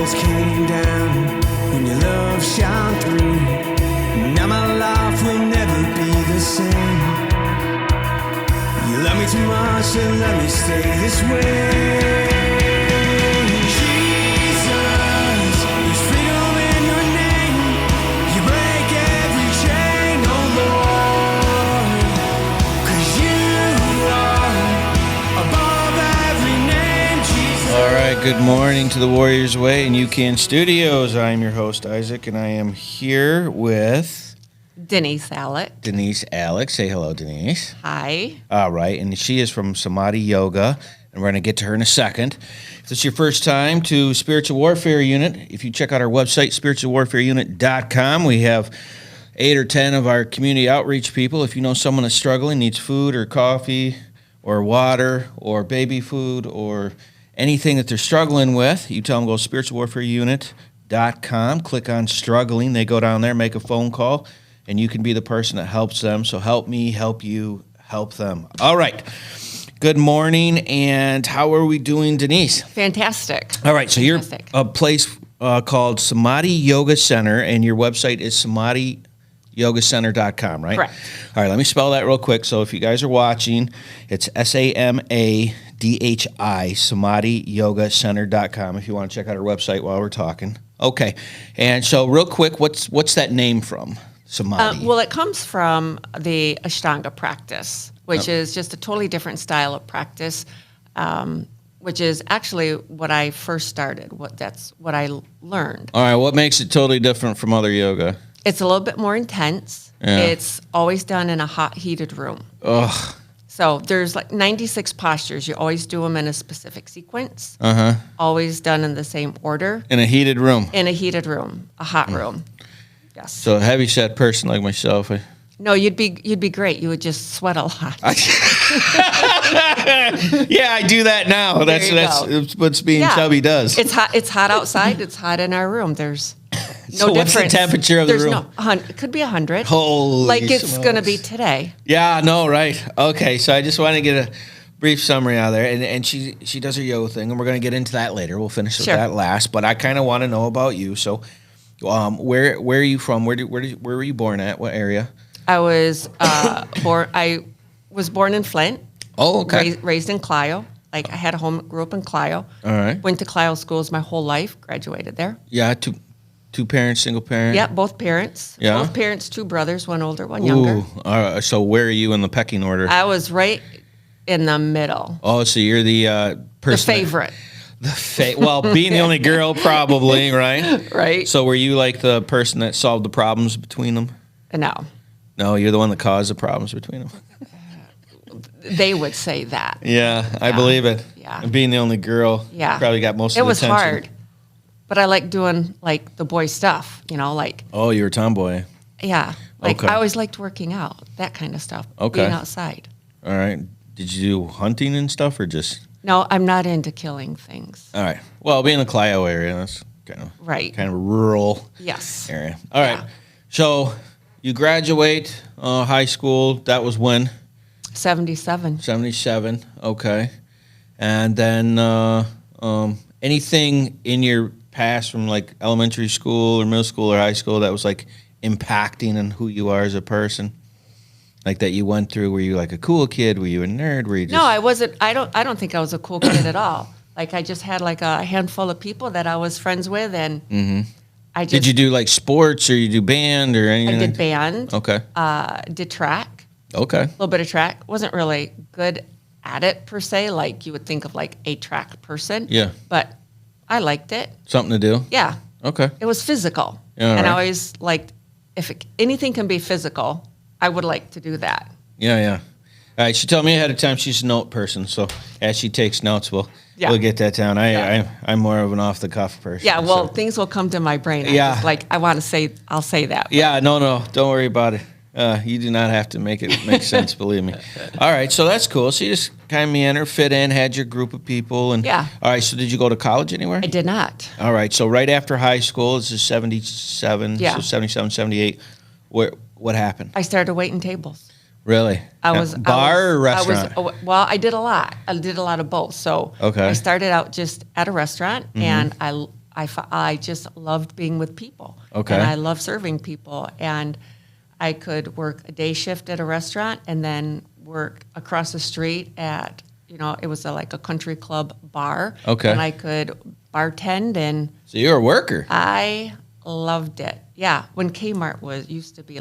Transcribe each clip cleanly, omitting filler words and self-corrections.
walls came down when your love shone through. Now my life will never be the same. You love me too much to let me stay this way. Jesus, there's freedom in your name. You break every chain, oh Lord. 'Cause you are above every name, Jesus. All right, good morning to the Warriors Way in UCAN Studios. I'm your host, Isaac, and I am here with Denise Alick. Denise Alick. Say hello, Denise. Hi. All right, and she is from Samadhi Yoga, and we're going to get to her in a second. If this is your first time to Spiritual Warfare Unit, if you check out our website, spiritualwarfareunit.com, we have 8 or 10 of our community outreach people. If you know someone that's struggling, needs food or coffee or water or baby food or anything that they're struggling with, you tell them go to spiritualwarfareunit.com, click on struggling. They go down there, make a phone call, and you can be the person that helps them. So help me, help you, help them. All right. Good morning, and how are we doing, Denise? Fantastic. All right, so Fantastic. you're a place called Samadhi Yoga Center, and your website is samadhiyogacenter.com, right? Correct. All right, let me spell that real quick. So if you guys are watching, it's SAMADHI, samadhiyogacenter.com, if you want to check out our website while we're talking. Okay, and so real quick, what's that name from, Samadhi? Well, it comes from the Ashtanga practice, which is just a totally different style of practice, which is actually what I first started. That's what I learned. All right, what makes it totally different from other yoga? It's a little bit more intense. Yeah. It's always done in a hot, heated room. Ugh. So there's like 96 postures. You always do them in a specific sequence. Uh-huh. Always done in the same order. In a heated room. In a heated room, a hot room. Yes. So a heavy-set person like myself, No, you'd be great. You would just sweat a lot. yeah, I do that now. There That's you go. what's being chubby does. It's hot. It's hot outside. It's hot in our room. There's no So what's the difference. temperature of the There's room? It could be 100. Holy like it's smokes. going to be today. Yeah, no, right. Okay, so I just want to get a brief summary out there, and she does her yoga thing, and we're going to get into that later. We'll finish with Sure. that last, but I kind of want to know about you. So, where are you from? Where were you born at? What area? I was born. I was born in Flint. Oh, okay. Raised in Clio. Like I had a home. Grew up in Clio. All right. Went to Clio schools my whole life. Graduated there. Yeah, two parents, single parent. Yeah, both parents. Yeah? Both parents, 2 brothers, one older, one younger. Ooh, so where are you in the pecking order? I was right in the middle. Oh, so you're the person. The favorite. Well, being the only girl, probably, right? Right. So were you like the person that solved the problems between them? No. No, you're the one that caused the problems between them. They would say that. Yeah, I believe it. Yeah. And being the only girl, Yeah. probably got most of It the was attention. hard. But I like doing like the boy stuff, like Oh, you were a tomboy. yeah. Like Okay. I always liked working out, that kind of stuff. Okay. Being outside. All right. Did you do hunting and stuff or just? No, I'm not into killing things. All right. Well, being in the Clio area, that's kind Right. of rural Yes. area. All right. Yeah. So you graduate high school. That was when? 77. 77. Okay. And then anything in your past from like elementary school or middle school or high school that was like impacting on who you are as a person? Like that you went through? Were you like a cool kid? Were you a nerd? Were you just... No, I wasn't. I don't think I was a cool kid at all. Like I just had like a handful of people that I was friends with, and I just Did you do like sports or you do band or anything? I did band. Okay. Did track. Okay. A little bit of track. Wasn't really good at it per se, like you would think of like a track person. Yeah. But I liked it. Something to do? Yeah. Okay. It was physical. Yeah, and right. I always liked, anything can be physical, I would like to do that. Yeah, yeah. All right, she told me ahead of time she's a note person, so as she takes notes, we'll get that down. I'm more of an off-the-cuff person. Yeah, well, so. things will come to my brain. Yeah. I want to say, I'll say that. Yeah, no, don't worry about it. You do not have to make it make sense, believe me. All right, so that's cool. So you just kind of meander, fit in, had your group of people. And Yeah. All right, so did you go to college anywhere? I did not. All right, so right after high school, this is 77, Yeah. so 77, 78. What happened? I started waiting tables. Really? Bar or restaurant? I did a lot. I did a lot of both. So Okay. I started out just at a restaurant, and I just loved being with people. Okay. And I love serving people. And I could work a day shift at a restaurant and then work across the street at, it was like a country club bar. Okay. And I could bartend, and So you're a worker. I loved it. Yeah. When Kmart used to be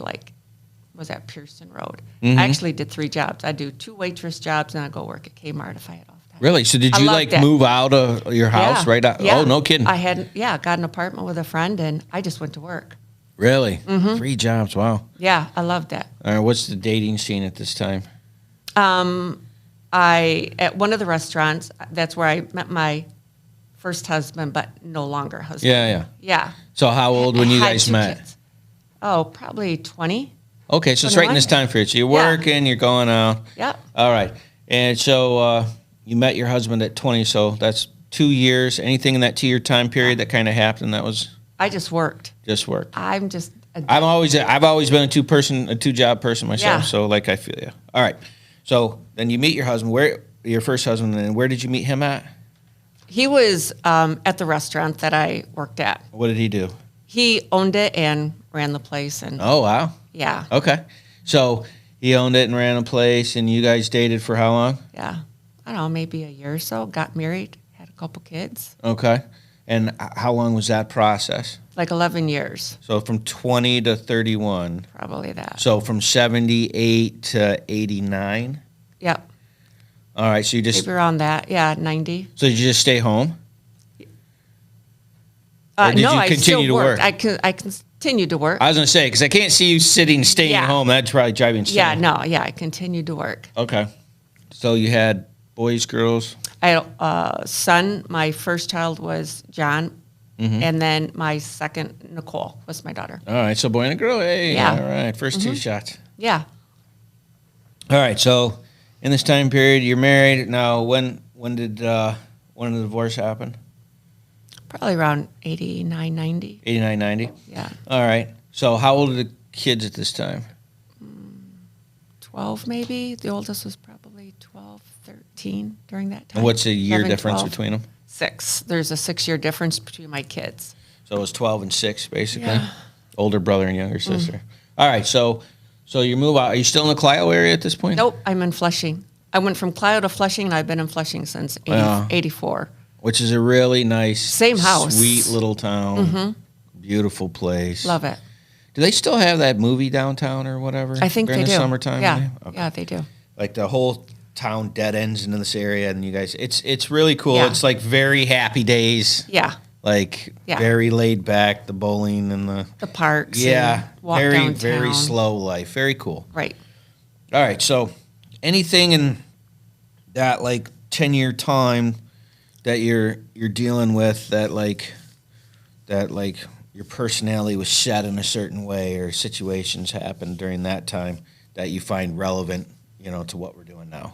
was at Pearson Road. Mm-hmm. I actually did 3 jobs. I'd do 2 waitress jobs, and I'd go work at Kmart if I had off time. Really? So did I you loved it. move out of your house Yeah. right out? Yeah. Oh, no kidding. I got an apartment with a friend, and I just went to work. Really? 3 jobs. Wow. Yeah, I loved it. All right. What's the dating scene at this time? At one of the restaurants, that's where I met my first husband, but no longer husband. Yeah. Yeah. So how old when you Had guys 2 met? kids. Oh, probably 20. Okay, so it's right in 21. this time period. So you're Yeah. working, you're going out. Yep. All right. And so you met your husband at 20, so that's 2 years. Anything in that 2-year time period that kind of happened that was I just worked. just work? I'm just. I've always been a 2-job person myself, Yeah. so I feel you. All right. So then you meet your husband. Your first husband, and where did you meet him at? He was at the restaurant that I worked at. What did he do? He owned it and ran the place, and Oh, wow. yeah, Okay. So he owned it and ran a place, and you guys dated for how long? yeah. I don't know, maybe a year or so. Got married, had a couple kids. Okay. And how long was that process? Like 11 years, So from 20 to 31. probably that. So from 78 to 89. Yep, All right. So maybe around that. Yeah, 90. so did you just stay home? Or did no, you I continue still to worked. work? I continued to work. I was going to say, because I can't see you staying Yeah. home. That'd probably drive you insane. Yeah, no, yeah, I continued to work. Okay. So you had boys, girls? I had a son. My first child was John, Mm-hmm. and then my second, Nicole, was my daughter. All right. So boy and a girl. Hey. Yeah. All right. First 2 shots. Yeah. All right. So in this time period, you're married. Now, when did the divorce happen? Probably around 89, 90. 89, 90? Yeah. All right. So how old are the kids at this time? 12 maybe. The oldest was probably 12, 13 during that time. And what's the year 11, difference 12. between them? 6. There's a 6-year difference between my kids. So it was 12 and 6, basically. Yeah. Older brother and younger sister. All right. So you move out. Are you still in the Clio area at this point? Nope, I'm in Flushing. I went from Clio to Flushing, and I've been in Flushing since Wow. 84. Which is a really nice, Same house. sweet little town. Beautiful place. Love it. Do they still have that movie downtown or whatever? I think during they the do. summertime? Yeah, Okay. yeah, they do. Like the whole town dead ends into this area, and you guys, it's really cool. Yeah. It's like very happy days. Yeah, Like Yeah. very laid back, the bowling and the parks. yeah, and walk very downtown. very slow life. Very cool. Right. All right, so anything in that 10-year time that you're dealing with that your personality was set in a certain way, or situations happened during that time that you find relevant, to what we're doing now?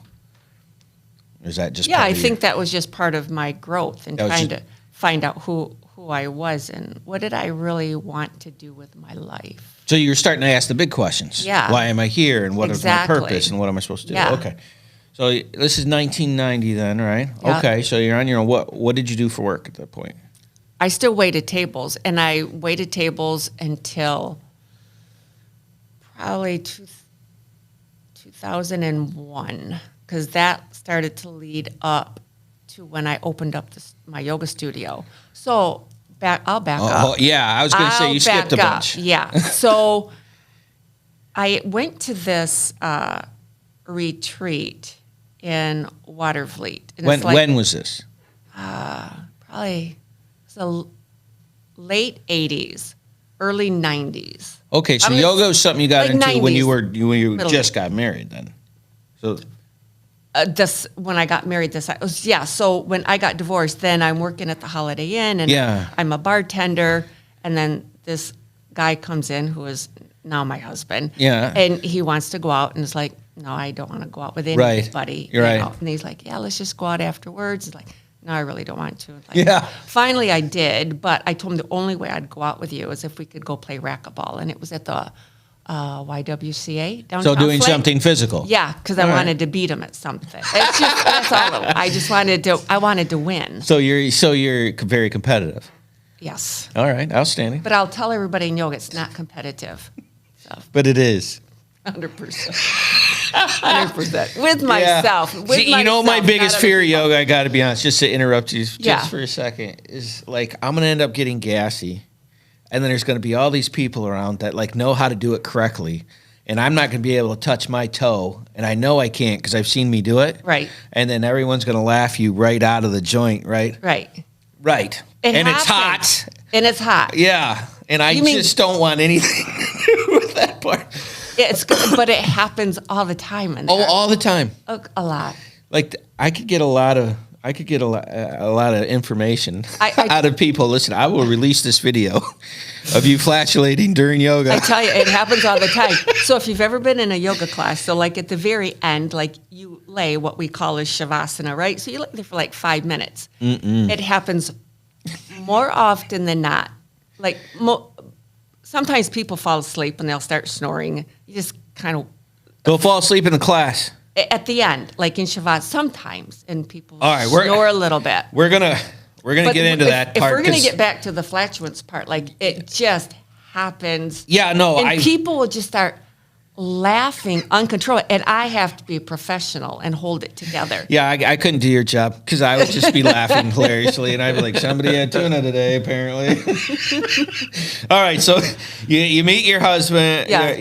Or is that just Yeah, part I of your- think that was just part of my growth and That was trying just- to find out who I was and what did I really want to do with my life. So you're starting to ask the big questions. Yeah. Why am I here, and what is my Exactly. purpose, and what am I supposed to do? Yeah. Okay. So this is 1990 then, right? Yeah. Okay. So you're on your own. What did you do for work at that point? I still waited tables, and I waited tables until probably 2001, because that started to lead up to when I opened up my yoga studio. So I'll back up. Oh, yeah. I was going to say I'll you skipped a back up. bunch. Yeah. So I went to this retreat in Watervliet. And it's When was this? probably the late 80s, early 90s. Okay, so I mean, yoga was something you got like into when 90s, you middle just of- got married then. So When I got married, so when I got divorced, then I'm working at the Holiday Inn, and Yeah. I'm a bartender, and then this guy comes in who is now my husband, Yeah. and he wants to go out, and it's like, no, I don't want to go out with Right. anybody. You're right. And he's like, yeah, let's just go out afterwards. It's like, no, I really don't want to. Like, Yeah. Finally, I did, but I told him the only way I'd go out with you is if we could go play racquetball, and it was at the YWCA downtown. so doing Flint. something physical. Yeah, because I All right. wanted to beat him at something. That's all. I just wanted to. I wanted to win. So you're very competitive. Yes. All right, outstanding. But I'll tell everybody in yoga it's not competitive. So But it is. 100%. 100%. With myself. Yeah. With See, you know, my myself, biggest not fear other of people. yoga, I got to be honest, just to interrupt you just Yeah. for a second, is like I'm going to end up getting gassy. And then there's going to be all these people around that like know how to do it correctly. And I'm not going to be able to touch my toe. And I know I can't because I've seen me do it. Right. And then everyone's going to laugh you right out of the joint, right? Right. Right. It and happens. it's hot. And it's hot. Yeah. And I You mean- just don't want anything to do with that part. It's good, but it happens all the time. In Oh, there. all the time. A lot. Like I could get a lot of information I- out of people. Listen, I will release this video of you flatulating during yoga. I tell you, it happens all the time. So if you've ever been in a yoga class, so like at the very end, like you lay what we call a shavasana, right? So you lay there for like 5 minutes. It happens more often than not. Like sometimes people fall asleep and they'll start snoring. You just kind of Go fall asleep in the class. at the end, like in shavasana, sometimes, and people All right, snore a little bit. We're gonna But get into that if part. we're going to 'cause- get back to the flatulence part, like it just happens. Yeah, no, And people will just start laughing uncontrollably, and I have to be a professional and hold it together. Yeah, I couldn't do your job because I would just be laughing hilariously, and I'd be like, "Somebody had tuna today, apparently." All right, so you meet your husband. Yeah.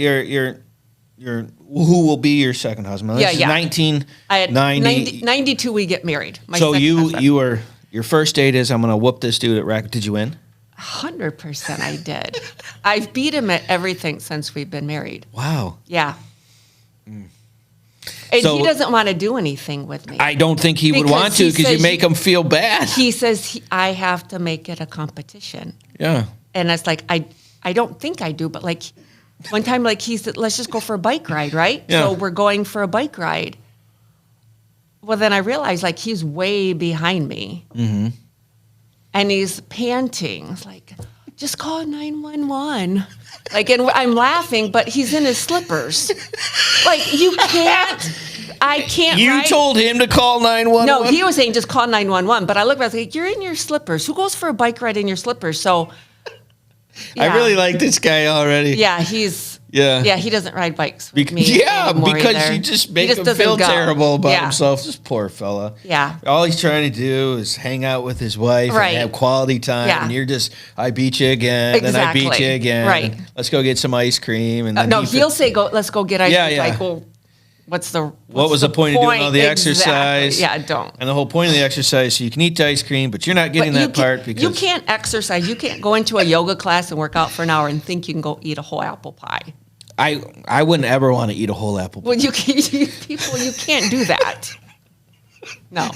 Your who will be your second husband? This is yeah. 1990. 92 we get married. My So second husband. you were your first date is I'm gonna whoop this dude at racket. Did you win? 100% I did. I've beat him at everything since we've been married. Wow. Yeah. And So- he doesn't want to do anything with me. I don't think he would Because want to he because you says make him feel bad. He says I have to make it a competition. Yeah. And it's like, I don't think I do, but like one time, like he said, let's just go for a bike ride, right? Yeah. So we're going for a bike ride. Well, then I realized like he's way behind me. Mm-hmm. And he's panting. It's like, just call 911. Like, and I'm laughing, but he's in his slippers. Like, you can't, I can't You ride. told him to call 911? No, he was saying just call 911. But I looked at him, I was like, you're in your slippers. Who goes for a bike ride in your slippers? So, I yeah. really like this guy already. Yeah, he's. Yeah. Yeah, he doesn't ride bikes with me Yeah, anymore because either. you just He make him doesn't feel go. terrible about Yeah. himself. This poor fella. Yeah. All he's trying to do is hang out with his wife Right. and have quality time. Yeah. And you're just, I beat you again, then I beat Exactly. you again. Right. Let's go get some ice cream. And then No, he he'll say, "Go, let's go get ice Yeah, cream." yeah. Like, well, What was the point of doing all the Exactly. exercise? Yeah, don't. And the whole point of the exercise, so you can eat the ice cream, but you're not getting But that part because you can't exercise. You can't go into a yoga class and work out for an hour and think you can go eat a whole apple pie. I wouldn't ever want to eat a whole apple pie. Well, you can't do that. No.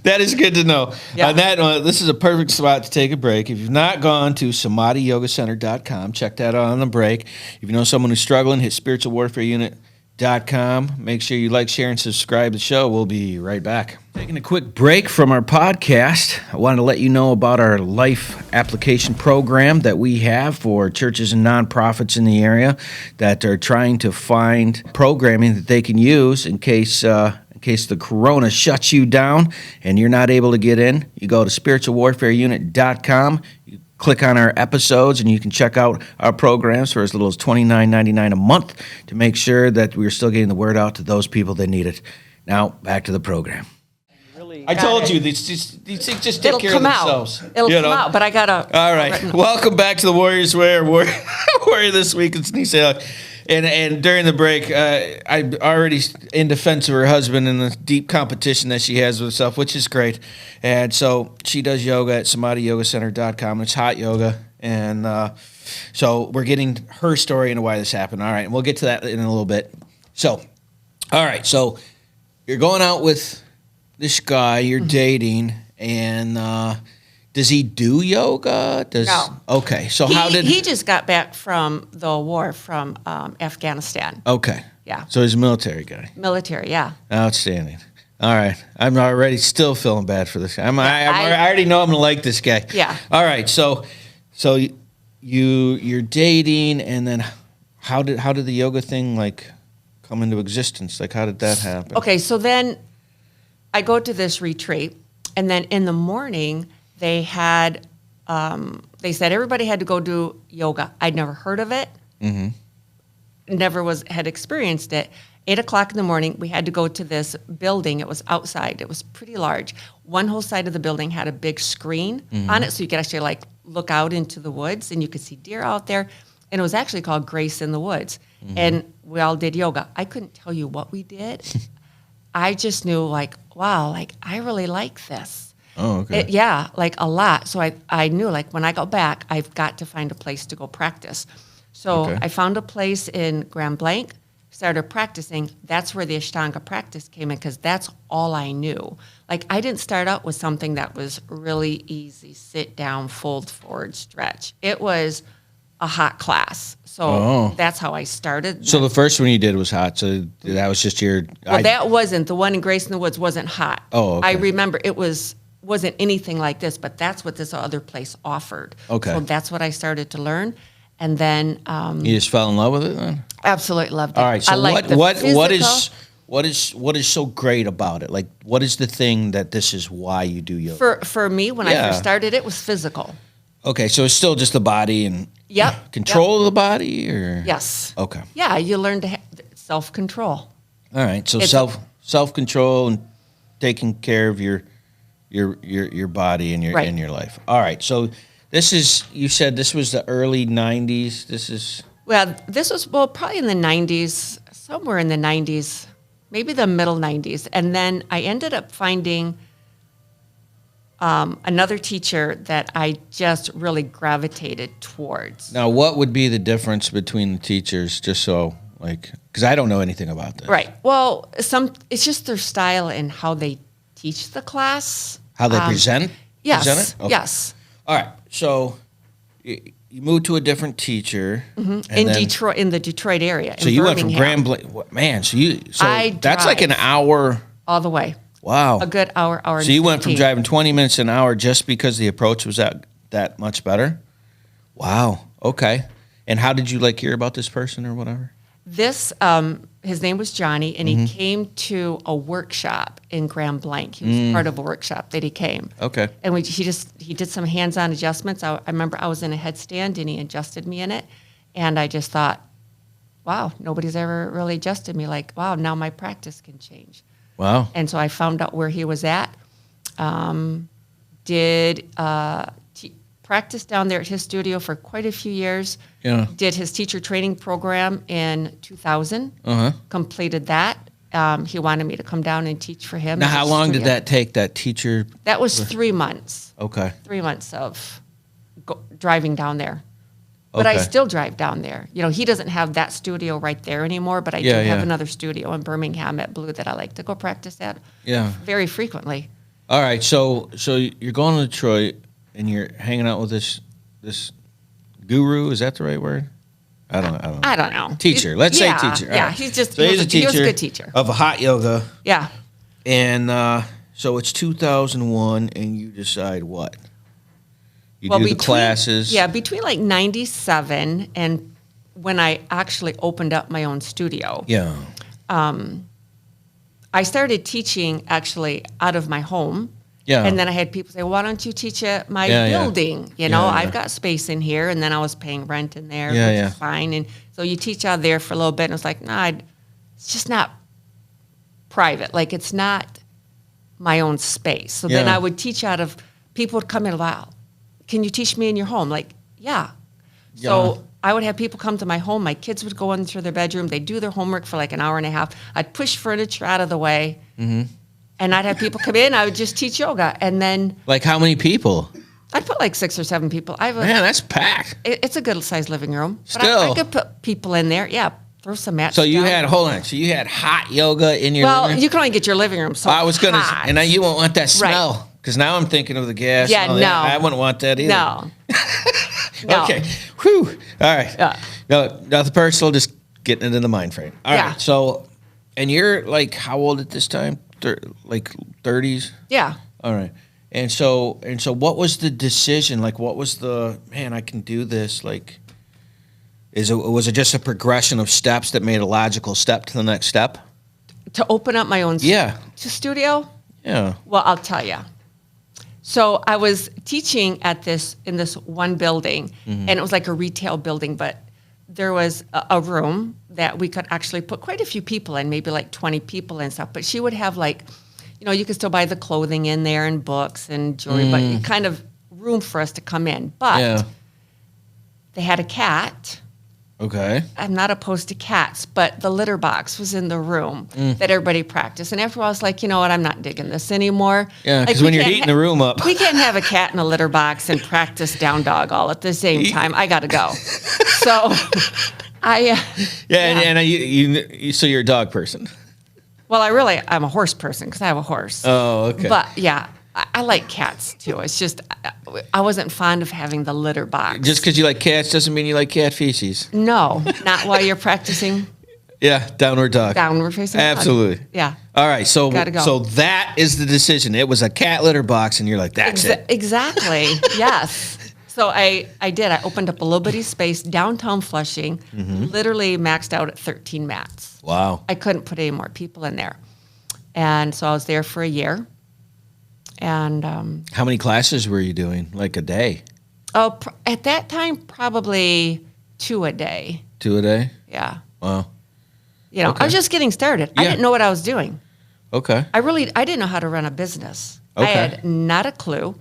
That is good to know. Yeah. On that note, this is a perfect spot to take a break. If you've not gone to samadhiyogacenter.com, check that out on the break. If you know someone who's struggling, hit spiritualwarfareunit.com. Make sure you like, share, and subscribe to the show. We'll be right back. Taking a quick break from our podcast, I wanted to let you know about our life application program that we have for churches and nonprofits in the area that are trying to find programming that they can use in case the corona shuts you down and you're not able to get in. You go to spiritualwarfareunit.com. You click on our episodes and you can check out our programs for as little as $29.99 a month to make sure that we're still getting the word out to those people that need it. Now, back to the program. I told you, these things just take It'll care come of out. themselves. It'll you come know? out, but I got to. All right. Welcome back to the Warriors Wear. Warrior this week. It's Denise Alick. And during the break, I'm already in defense of her husband in the deep competition that she has with herself, which is great. And so she does yoga at samadhiyogacenter.com. It's hot yoga. And so we're getting her story into why this happened. All right. And we'll get to that in a little bit. So, all right. So you're going out with this guy you're dating, and does he do yoga? No. Okay. So how did he just got back from the war from Afghanistan. Okay. Yeah. So he's a military guy. Military, yeah. Outstanding. All right. I'm already still feeling bad for this guy. I already know I'm gonna like this guy. Yeah. All right. So you're dating, and then how did the yoga thing like come into existence? Like how did that happen? Okay, so then I go to this retreat, and then in the morning they had they said everybody had to go do yoga. I'd never heard of it. Never had experienced it. 8 o'clock in the morning, we had to go to this building. It was outside. It was pretty large. One whole side of the building had a big screen on it, so you could actually like look out into the woods, and you could see deer out there. And it was actually called Grace in the Woods. And we all did yoga. I couldn't tell you what we did. I just knew, like, wow, like, I really like this. Oh, okay. Yeah, like a lot. So I knew, like, when I go back, I've got to find a place to go practice. So Okay. I found a place in Grand Blanc, started practicing. That's where the Ashtanga practice came in, because that's all I knew. Like, I didn't start out with something that was really easy, sit down, fold forward, stretch. It was a hot class. So that's how I started. So the first one you did was hot. So that was just your. Well, that wasn't. The one in Grace in the Woods wasn't hot. Oh, okay. I remember it wasn't anything like this, but that's what this other place offered. Okay. So that's what I started to learn. And then You just fell in love with it then? absolutely loved it. All right. So I liked the what physical. is so great about it? Like, what is the thing that this is why you do yoga? For me, when I Yeah. first started, it was physical. Okay, so it's still just the body and Yep. control of the body, or Yes. Okay. Yeah, you learn to have self-control. All right. So It's self control and taking care of your body and your Right. in your life. All right. So this is, you said this was the early 90s. This is Well, this was, probably in the 90s, somewhere in the 90s, maybe the middle 90s. And then I ended up finding another teacher that I just really gravitated towards. now. What would be the difference between the teachers? Just so, like, because I don't know anything about this. Right. Well, it's just their style and how they teach the class. How they present? Yes. Present it? Okay. Yes. All right. So you moved to a different teacher and In then- Detroit, in the Detroit area. So in you went from Birmingham, Grand Blanc. Man, so I that's like an drive. hour. all the way. Wow. A good hour and So you went from 15. driving 20 minutes an hour just because the approach was that much better? Wow. Okay. And how did you hear about this person or whatever? This, his name was Johnny, and he came to a workshop in Grand Blanc. He was part of a workshop that he came. Okay. And he did some hands-on adjustments. I remember I was in a headstand, and he adjusted me in it. And I just thought, wow, nobody's ever really adjusted me. Like, wow, now my practice can change. Wow. And so I found out where he was at. Practiced down there at his studio for quite a few years. Yeah. Did his teacher training program in 2000. Uh-huh. Completed that. He wanted me to come down and teach for him. Now, at how his long did studio. that take, that teacher? That was 3 months. Okay. 3 months of driving down there. But I Okay. still drive down there. You know, he doesn't have that studio right there anymore, but I do Yeah, have yeah. another studio in Birmingham at Blue that I like to go practice at Yeah. very frequently. All right. So you're going to Detroit and you're hanging out with this guru. Is that the right word? I don't know. I don't know. Teacher. Let's Yeah, say teacher. All yeah, right. he's just- So he he's was a teacher. he was a good teacher. Of hot yoga. Yeah. And so it's 2001, and you decide what? You Well, do the classes. Yeah, between like 97 and when I actually opened up my own studio. Yeah. I started teaching actually out of my home. Yeah. And then I had people say, why don't you teach at my Yeah, yeah. building? You know, Yeah, yeah. I've got space in here. And then I was paying rent in there, Yeah, which yeah. is fine. And so you teach out there for a little bit. And it's like, nah, it's just not private. Like, it's not my own space. So then Yeah. I would teach out of, people would come in, wow, can you teach me in your home? Like, yeah. Yeah. So I would have people come to my home. My kids would go into their bedroom. They'd do their homework for like an hour and a half. I'd push furniture out of the way. Mm-hmm. And I'd have people come in. I would just teach yoga. And then Like how many people? I'd put like 6 or 7 people. I have Man, that's packed. it's a good sized living room. But Still. I could put people in there. Yeah. Throw some mats So you down. had, hold on. So you had hot yoga in your Well, living room? you can only get your living room so I was going to, hot. and now you won't want that smell. Because now I'm thinking of the gas. Yeah, and all that. no. I wouldn't want that either. No. No. Okay. Whew. All right. Yeah. No, nothing personal, just getting it in the mind frame. All right. Yeah. So, and you're like how old at this time? Like 30s? Yeah. All right. And so what was the decision? Like, what was the, man, I can do this? Like, was it just a progression of steps that made a logical step to the next step? To open up my own Yeah. studio? Yeah. Well, I'll tell you. So I was teaching in this one building, and it was like a retail building, but there was a room that we could actually put quite a few people in, maybe like 20 people and stuff. But she would have like, you could still buy the clothing in there and books and jewelry, but kind of room for us to come in. But they had a cat. Okay. I'm not opposed to cats, but the litter box was in the room that everybody practiced. And after a while, I was like, you know what? I'm not digging this anymore. Yeah, because when you're heating the room up. We can't have a cat in a litter box and practice down dog all at the same time. I got to go. So so you're a dog person. Well, I'm a horse person because I have a horse. Oh, okay. But yeah, I like cats too. It's just, I wasn't fond of having the litter box. Just because you like cats doesn't mean you like cat feces. No, not while you're practicing. Yeah, downward dog. Downward facing dog. Absolutely. Yeah. All right, so Gotta go. so that is the decision. It was a cat litter box, and you're like, that's it. Exactly. Yes. So I did. I opened up a little bitty space downtown Flushing, literally maxed out at 13 mats. Wow. I couldn't put any more people in there. And so I was there for a year. And How many classes were you doing? Like a day? At that time, probably 2 a day. 2 a day? Yeah. Wow. I was just getting started. I Yeah. didn't know what I was doing. Okay. I didn't know how to run a business. Okay. I had not a clue.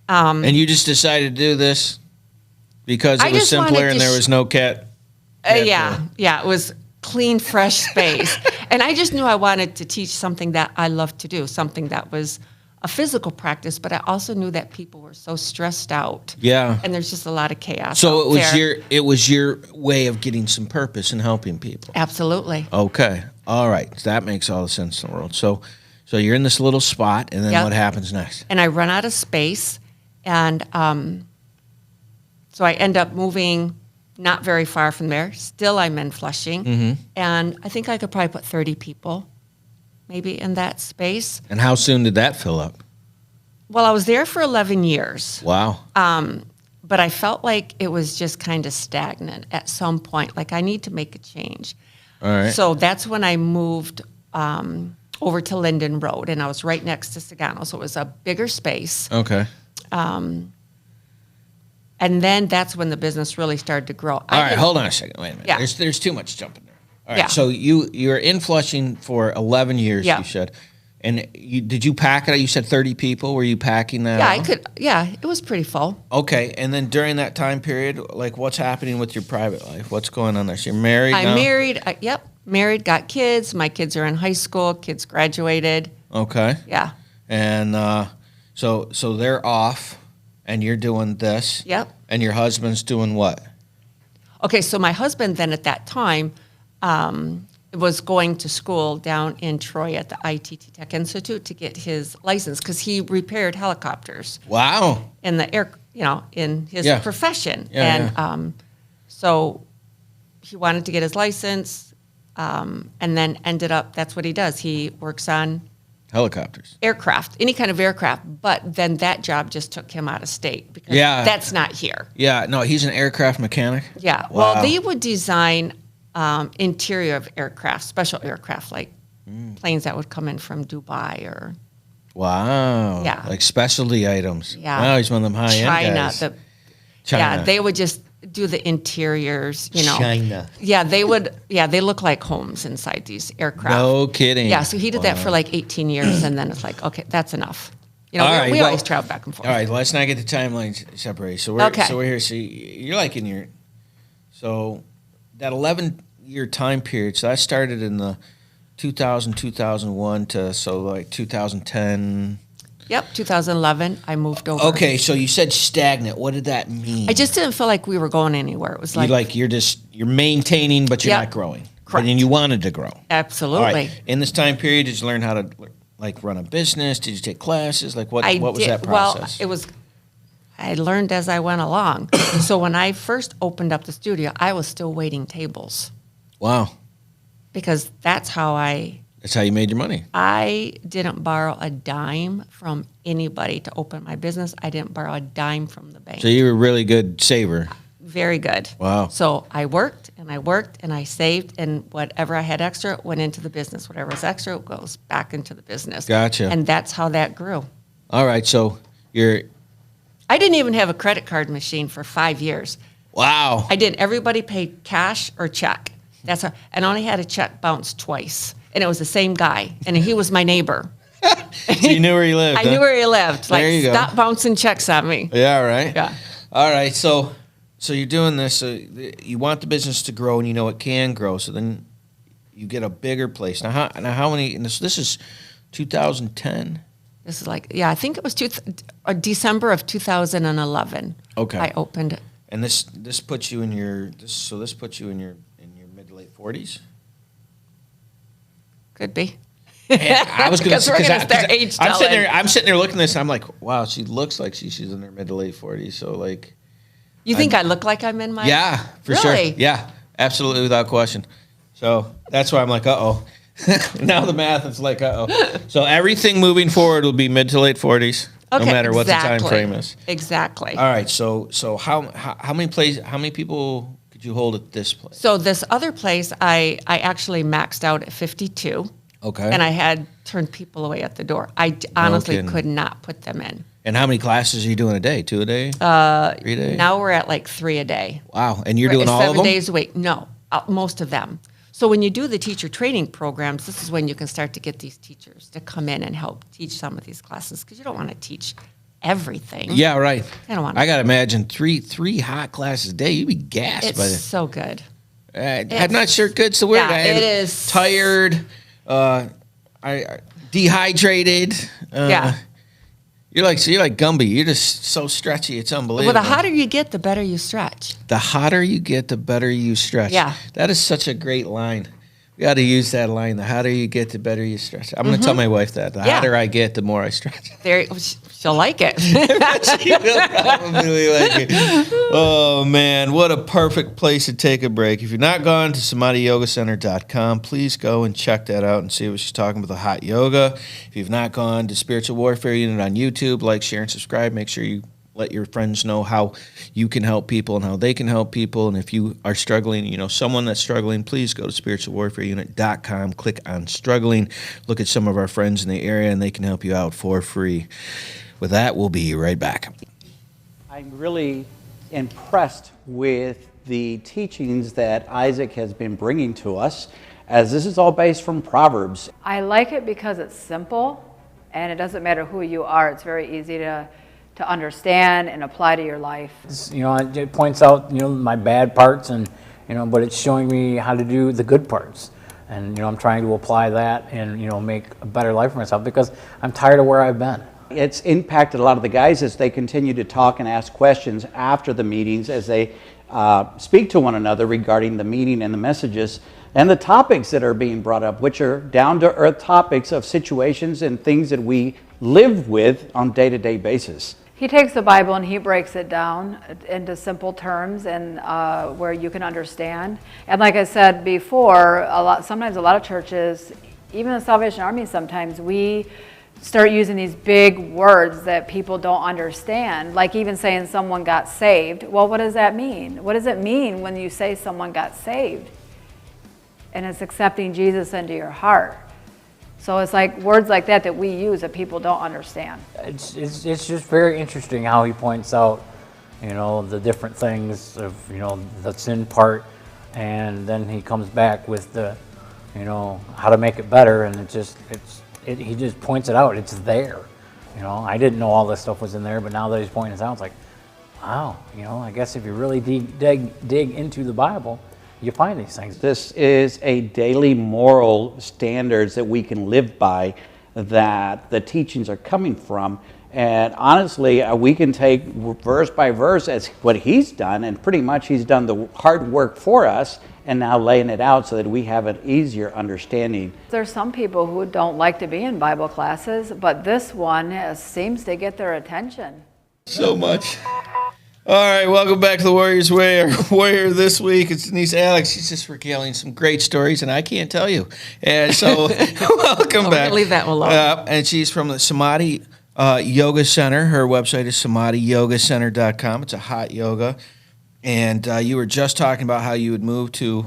And you just decided to do this because I it was just wanted simpler to and there was no cat? Yeah. It was clean, fresh space. And I just knew I wanted to teach something that I loved to do, something that was a physical practice, but I also knew that people were so stressed out. Yeah. And there's just a lot of chaos. So out there. it was your way of getting some purpose and helping people. Absolutely. Okay. All right. That makes all the sense in the world. So you're in this little spot, and then Yep. what happens next? And I run out of space, and so I end up moving not very far from there. Still, I'm in Flushing, and I think I could probably put 30 people maybe in that space. And how soon did that fill up? Well, I was there for 11 years. Wow. But I felt like it was just kind of stagnant at some point. Like, I need to make a change. All right. So that's when I moved over to Linden Road, and I was right next to Sagano. So it was a bigger space. Okay. And then that's when the business really started to grow. All right, hold on a second. Wait a minute. Yeah. There's too much jumping there. All right. Yeah. So you're in Flushing for 11 years, Yeah. you said. And did you pack it? You said 30 people. Were you packing that Yeah, out? I could. Yeah, it was pretty full. Okay. And then during that time period, like what's happening with your private life? What's going on there? So you're married now? I'm married. Married, got kids. My kids are in high school. Kids graduated. Okay. Yeah. And so they're off, and you're doing this. Yep. And your husband's doing what? Okay, so my husband then at that time was going to school down in Troy at the ITT Tech Institute to get his license because he repaired helicopters Wow. in the air, in his Yeah. profession. Yeah, And so he wanted to get his license and then ended up, that's what he does. He works on Helicopters. aircraft, any kind of aircraft, but then that job just took him out of state because Yeah. that's not here. Yeah. No, he's an aircraft mechanic. Yeah. Wow. Well, they would design interior of aircraft, special aircraft, like planes that would come in from Dubai or Wow. Yeah. Like specialty items. Yeah. Wow, he's one of them high-end China. guys. Yeah, China. they would just do the interiors, China. Yeah, they would. Yeah, they look like homes inside these aircraft. No kidding. Yeah, so he did that for like 18 years, and then it's like, okay, that's enough. All right, We well- always travel back and forth. All right, let's not get the timelines separated. So we're Okay. here. So you're like in your that 11-year time period. So that started in the 2000, 2001 to like 2010. Yep, 2011, I moved over. Okay, so you said stagnant. What did that mean? I just didn't feel like we were going anywhere. It was like, you're maintaining, but you're Yep. not growing. Correct. And you wanted to grow. absolutely. All right. In this time period, did you learn how to like run a business? Did you take classes? Like what was that process? Well, I learned as I went along. So when I first opened up the studio, I was still waiting tables Wow. because that's how That's how you made your money. I didn't borrow a dime from anybody to open my business. I didn't borrow a dime from the bank. So you were a really good saver. Very good. Wow. So I worked and I saved, and whatever I had extra went into the business. Whatever was extra goes back into the business. Gotcha. And that's how that grew. All right. So I didn't even have a credit card machine for 5 years. Wow. I didn't. Everybody paid cash or check. That's how, and I only had a check bounce twice, and it was the same guy, and he was my neighbor. So you knew where he lived. I knew where he lived. There Like, you go. stop bouncing checks on me. Yeah, right. Yeah. All right. So you're doing this. You want the business to grow, and you know it can grow. So then you get a bigger place. Now how many? And this is 2010. This is like, I think it was December of 2011. Okay. I opened it. And this puts you in your mid to late 40s. Could be. And I was going to Because we're going to start age telling. I'm sitting there looking at this. And I'm like, wow, she looks like she's in her mid to late 40s. So like, You think I look like I'm in my... yeah, for Really? sure. Yeah, absolutely, without question. So that's why I'm like, uh-oh. Now the math is like, uh-oh. So everything moving forward will be mid to late 40s, no matter what the time frame is. Exactly. All right. So how many people could you hold at this place? So this other place, I actually maxed out at 52. Okay. And I had turned people away at the door. I honestly kidding. could not put them in. And how many classes are you doing a day? 2 a day? 3 a day? Now we're at like 3 a day. Wow. And you're doing all of them? 7 days a week. No, most of them. So when you do the teacher training programs, this is when you can start to get these teachers to come in and help teach some of these classes, because you don't want to teach everything. Yeah, right. I don't want I got to imagine three hot classes a day. You'd be gassed It's by that. so good. I'm not sure good's the word. Yeah, it is. Tired, I dehydrated. Yeah. You're like Gumby. You're just so stretchy. It's unbelievable. Well, the hotter you get, the better you stretch. The hotter you get, the better you stretch. Yeah. That is such a great line. We got to use that line. The hotter you get, the better you stretch. I'm going to tell my wife that. The hotter I get, the more I stretch. She'll like it. She will probably like it. Oh, man. What a perfect place to take a break. If you're not gone to SamadhiYogaCenter.com, please go and check that out and see what she's talking about, the hot yoga. If you've not gone to Spiritual Warfare Unit on YouTube, like, share, and subscribe. Make sure you let your friends know how you can help people and how they can help people. And if you are struggling, you know, someone that's struggling, please go to spiritualwarfareunit.com, click on struggling, look at some of our friends in the area, and they can help you out for free. With that, we'll be right back. I'm really impressed with the teachings that Isaac has been bringing to us, as this is all based from Proverbs. I like it because it's simple, and it doesn't matter who you are. It's very easy to understand and apply to your life. You know, it points out, you know, my bad parts, and you know, but it's showing me how to do the good parts, and you know, I'm trying to apply that and you know, make a better life for myself, because I'm tired of where I've been. It's impacted a lot of the guys as they continue to talk and ask questions after the meetings, as they speak to one another regarding the meeting and the messages and the topics that are being brought up, which are down-to-earth topics of situations and things that we live with on a day-to-day basis. He takes the Bible and he breaks it down into simple terms and where you can understand. And like I said before, sometimes a lot of churches, even the Salvation Army, sometimes we start using these big words that people don't understand, like even saying someone got saved. Well, what does that mean? What does it mean when you say someone got saved? And it's accepting Jesus into your heart. So it's like words like that we use that people don't understand. It's just very interesting how he points out, you know, the different things of, you know, the sin part, and then he comes back with the, you know, how to make it better, and he just points it out. It's there. You know, I didn't know all this stuff was in there, but now that he's pointing it out, it's like, wow, you know, I guess if you really dig into the Bible, you find these things. This is a daily moral standards that we can live by, that the teachings are coming from. And honestly, we can take verse by verse as what he's done, and pretty much he's done the hard work for us, and now laying it out so that we have an easier understanding. There's some people who don't like to be in Bible classes, but this one seems to get their attention. So much. All right, welcome back to the Warrior's Way. Our warrior this week is Denise Alick. She's just regaling some great stories, and I can't tell you. And so, welcome back. Leave that one alone. And she's from the Samadhi Yoga Center. Her website is SamadhiYogaCenter.com. It's a hot yoga. And you were just talking about how you would move to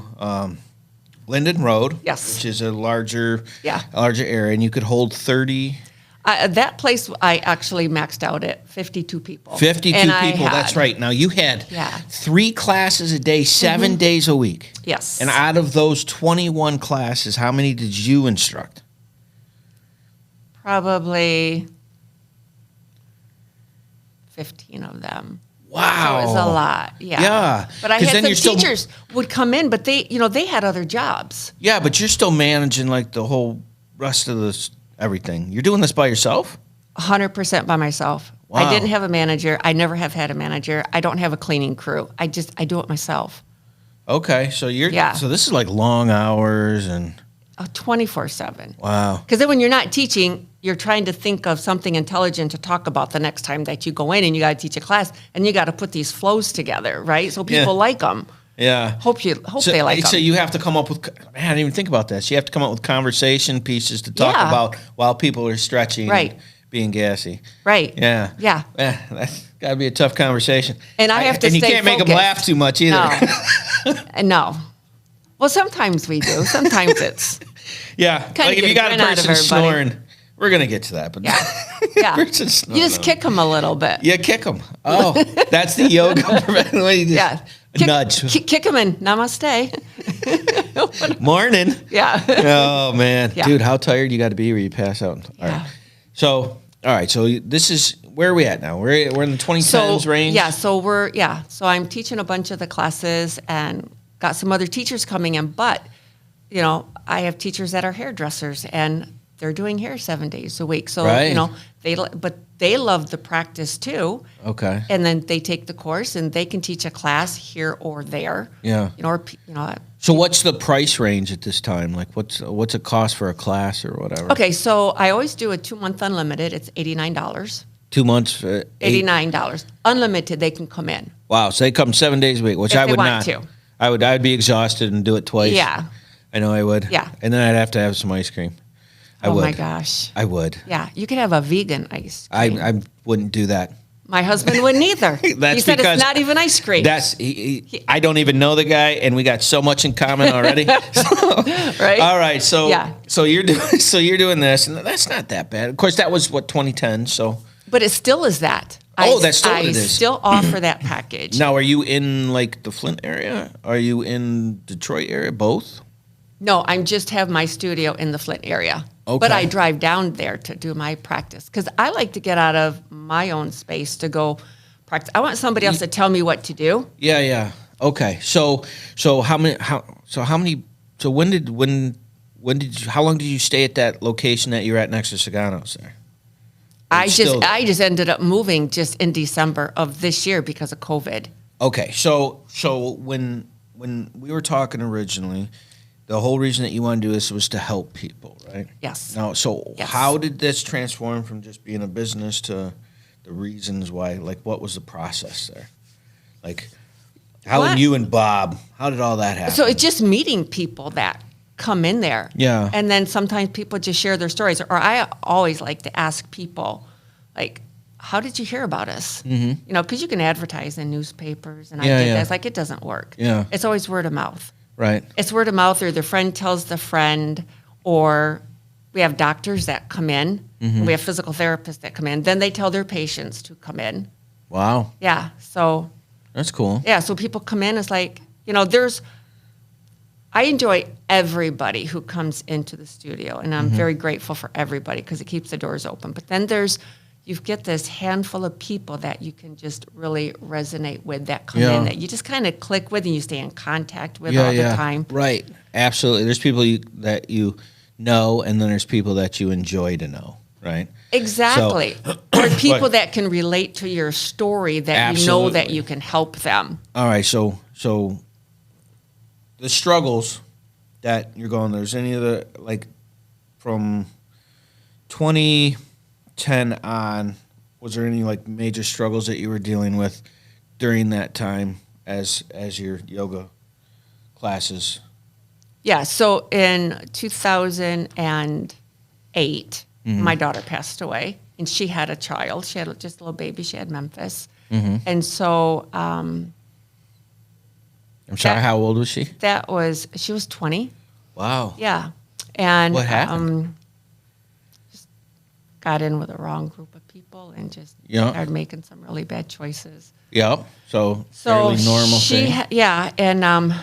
Linden Road, Yes. which is a larger area, and you could hold 30. That place, I actually maxed out at 52 people. 52 And people, that's right. Now, you had Yeah. 3 classes a day, 7 days a week. Yes. And out of those 21 classes, how many did you instruct? Probably 15 of them. Wow. So it was a lot. Yeah. Yeah. But I 'Cause had then some you're still- teachers would come in, but they had other jobs. Yeah, but you're still managing like the whole rest of this, everything. You're doing this by yourself? 100% by myself. Wow. I didn't have a manager. I never have had a manager. I don't have a cleaning crew. I do it myself. Okay, so so this is like long hours and 24/7. wow. Because then when you're not teaching, you're trying to think of something intelligent to talk about the next time that you go in and you got to teach a class and you got to put these flows together, right? So people Yeah. like them. Yeah. Hope they like them. So you have to come up with, man, I didn't even think about this. You have to come up with conversation pieces to talk Yeah. about while people are stretching Right. and being gassy. Right. Yeah. Yeah. That's got to be a tough conversation. And I have to And you stay can't make them focused. laugh too much either. No. No. Well, sometimes we do. Sometimes it's Yeah. Kinda Like if get you a got a grin out of person everybody. snoring, we're going to get to that. But yeah. Yeah. Person's You just kick them a little bit. You kick them. Oh, that's the yoga. What do you do? Yeah. Nudge. Kick them in. Namaste. Morning. Yeah. Oh man, Yeah. dude, how tired you got to be where you pass out? All Yeah. right. So, all right. So this is where are we at now? We're in the 2010s range. Yeah, so I'm teaching a bunch of the classes and got some other teachers coming in, but I have teachers that are hairdressers and they're doing hair 7 days a week. So Right. they love the practice too. Okay. And then they take the course and they can teach a class here or there. Yeah. Or. So what's the price range at this time? Like what's it cost for a class or whatever? Okay, so I always do a 2-month unlimited. It's $89. 2 months for $89 unlimited. They can come in. Wow. So they come 7 days a week, which If I they would want not. to. I'd be exhausted and do it twice. Yeah. I know I would. Yeah. And then I'd have to have some ice cream. I Oh would. my gosh. I would. Yeah, you could have a vegan ice cream. I wouldn't do that. My husband wouldn't either. That's he said because it's not even ice cream. I don't even know the guy, and we got so much in common already. right? All right, so Yeah. so you're doing this, and that's not that bad. Of course, that was 2010. So But it still is that. Oh, that's still what I it is. still offer that package. now, are you in like the Flint area? Are you in Detroit area? Both? No, I just have my studio in the Flint area. Okay. But I drive down there to do my practice because I like to get out of my own space to go practice. I want somebody else to tell me what to do. Yeah, yeah. Okay. So how long did you stay at that location that you're at next to Sagano's there? I It's still- just ended up moving just in December of this year because of COVID. Okay, so when we were talking originally, the whole reason that you want to do this was to help people, right? Yes. Now, so Yes. how did this transform from just being a business to the reasons why? Like, what was the process there? Like, how What? did you and Bob? How did all that happen? So it's just meeting people that come in there. Yeah. And then sometimes people just share their stories. Or I always like to ask people, like, how did you hear about us? Mm-hmm. Because you can advertise in newspapers. And I Yeah, did yeah. that. It's like, it doesn't work. Yeah. It's always word of mouth. right. It's word of mouth, or the friend tells the friend, or we have doctors that come in. Mm-hmm. We have physical therapists that come in. Then they tell their patients to come in. Wow, Yeah. So that's cool. yeah, so people come in, it's like, I enjoy everybody who comes into the studio, and I'm very grateful for everybody because it keeps the doors open. But then you get this handful of people that you can just really resonate with that come Yeah. in, that you just kind of click with and you stay in contact with all the time. Right. Absolutely. There's people that you know, and then there's people that you enjoy to know, right? Exactly. Or people that can relate to your story, that you know that Absolutely. you can help them. All right, so the struggles that you're going, there's any of the, like, from 2010 on, was there any like major struggles that you were dealing with during that time as your yoga classes? Yeah, so in 2008, my daughter passed away, and she had a child. She had just a little baby. She had Memphis. And so I'm sorry, That- how old was she? she was 20. Wow. Yeah. And What happened? Just got in with the wrong group of people and just Yeah. started making some really bad choices. Yep. So So fairly normal she, thing. yeah, and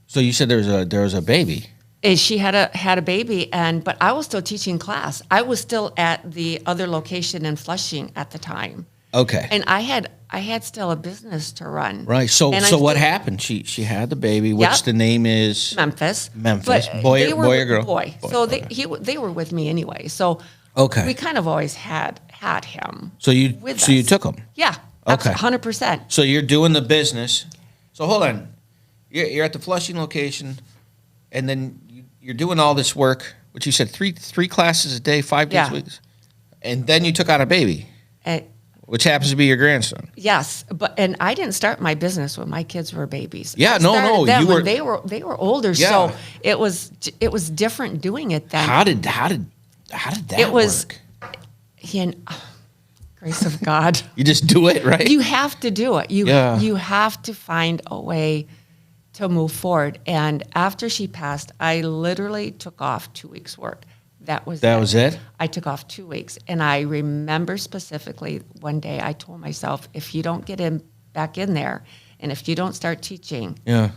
So you said there was a baby. she had a baby, but I was still teaching class. I was still at the other location in Flushing at the time, Okay. and I had still a business to run. Right. So And I what still- happened? She had the baby, which Yep. the name is Memphis. Memphis. But Boy- they were boy or with- girl? Boy. Boy, So okay. they were with me anyway. So Okay. we kind of always had him. So you with so you us. took him. Yeah. Okay. 100%. So you're doing the business. So hold on. You're at the Flushing location, and then you're doing all this work, which you said three classes a day, 5 days Yeah. a week, and then you took on a baby, And which happens to be your grandson. yes, and I didn't start my business when my kids were babies. Yeah, I no, started them you when were- they were older. Yeah. So it was different doing it then. How did that It was- work? Grace of God. You just do it, right? You have to do it. Yeah. You have to find a way to move forward. And after she passed, I literally took off 2 weeks' work. That was it? I took off 2 weeks, and I remember specifically one day I told myself, if you don't get back in there, and if you don't start teaching, Yeah.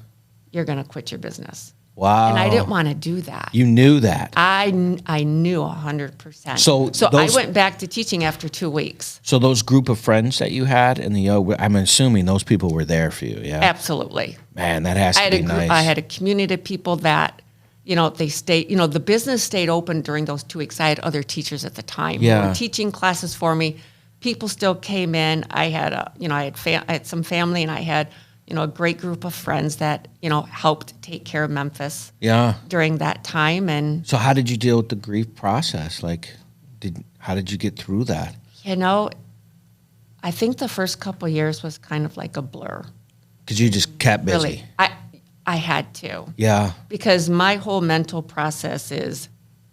you're going to quit your business. Wow. And I didn't want to do that. You knew that. I knew 100%. So I those- went back to teaching after 2 weeks. So those group of friends that you had in the yoga, I'm assuming those people were there for you. Yeah. Absolutely. Man, that has I to had be a group, nice. I had a community of people that, they stayed, the business stayed open during those 2 weeks. I had other teachers at the time who Yeah. were teaching classes for me. People still came in. I had I had some family, and I had, a great group of friends that, helped take care of Memphis Yeah. during that time. And, So how did you deal with the grief process? Like, how did you get through that? I think the first couple years was kind of like a blur. Because you just kept busy. Really. I had to. Yeah. Because my whole mental process is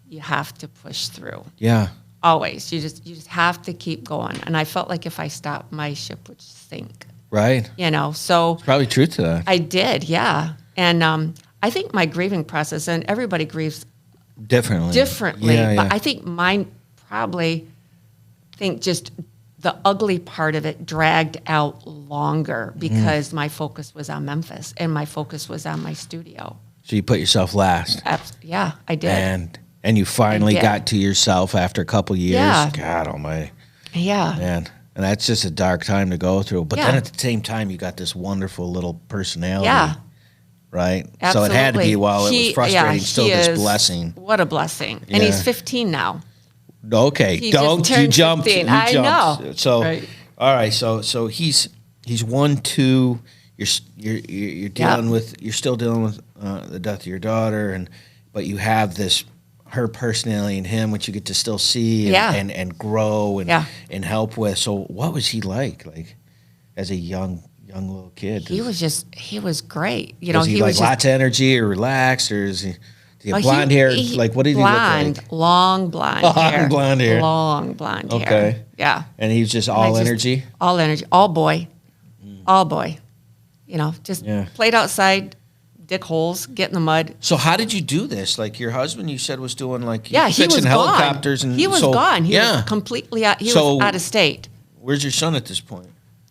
you have to push through. Yeah. Always. You just have to keep going. And I felt like if I stopped, my ship would sink. Right. So Probably truth to that. I did, yeah. And I think my grieving process, and everybody grieves Differently. differently, but Yeah. I think mine probably just the ugly part of it dragged out longer because my focus was on Memphis and my focus was on my studio. So you put yourself last. Yeah, I did. And you finally I did. got to yourself after a couple years. Yeah. God almighty. Yeah. Man. And that's just a dark time to go through. But Yeah. then at the same time, you got this wonderful little personality. Yeah. Right? Absolutely. So it had to be, while it was frustrating, still he this is- blessing. What a blessing. And he's Yeah. 15 now. Okay, He just don't you turned jump. 15. You I jumped. know. So, Right. all right. So he's 1, 2. You're dealing with. You're still dealing with the death of your daughter, but you have her personality in him, which you get to still see and grow and help with. So what was he like as a young little kid? He was great. Was he he like was lots of energy or relaxed, or is he? Do you have blonde hair? Like, what did he look like? Long blonde hair. Long blonde hair. Long blonde hair. Okay. Yeah. And he was just all energy? All energy. All boy. All boy. Just played outside, dig holes, get in the mud. So how did you do this? Like your husband, you said, was doing like Yeah, he was fixing helicopters, gone. and He was gone. He was completely out. He was out of state. Where's your son at this point?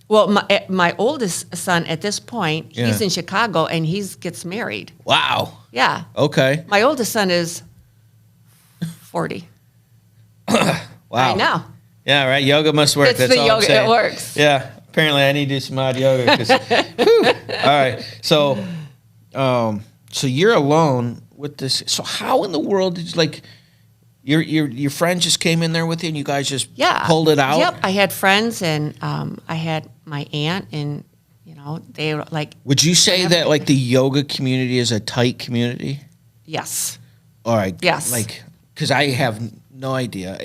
Well, my oldest son at this point, he's Yeah. in Chicago, and he gets married. Wow. Yeah. Okay. My oldest son is 40. Wow. I know. Yeah. Right. Yoga must work. It's That's the all I'm yoga. saying. It works. Yeah. Apparently, I need to do some odd yoga. 'Cause, all right. So you're alone with this. So how in the world did your friend just came in there with you, and you guys just pulled it out? Yep. I had friends, and I had my aunt, and they were like. Would you say that like the yoga community is a tight community? Yes. All right. Yes. Because I have no idea,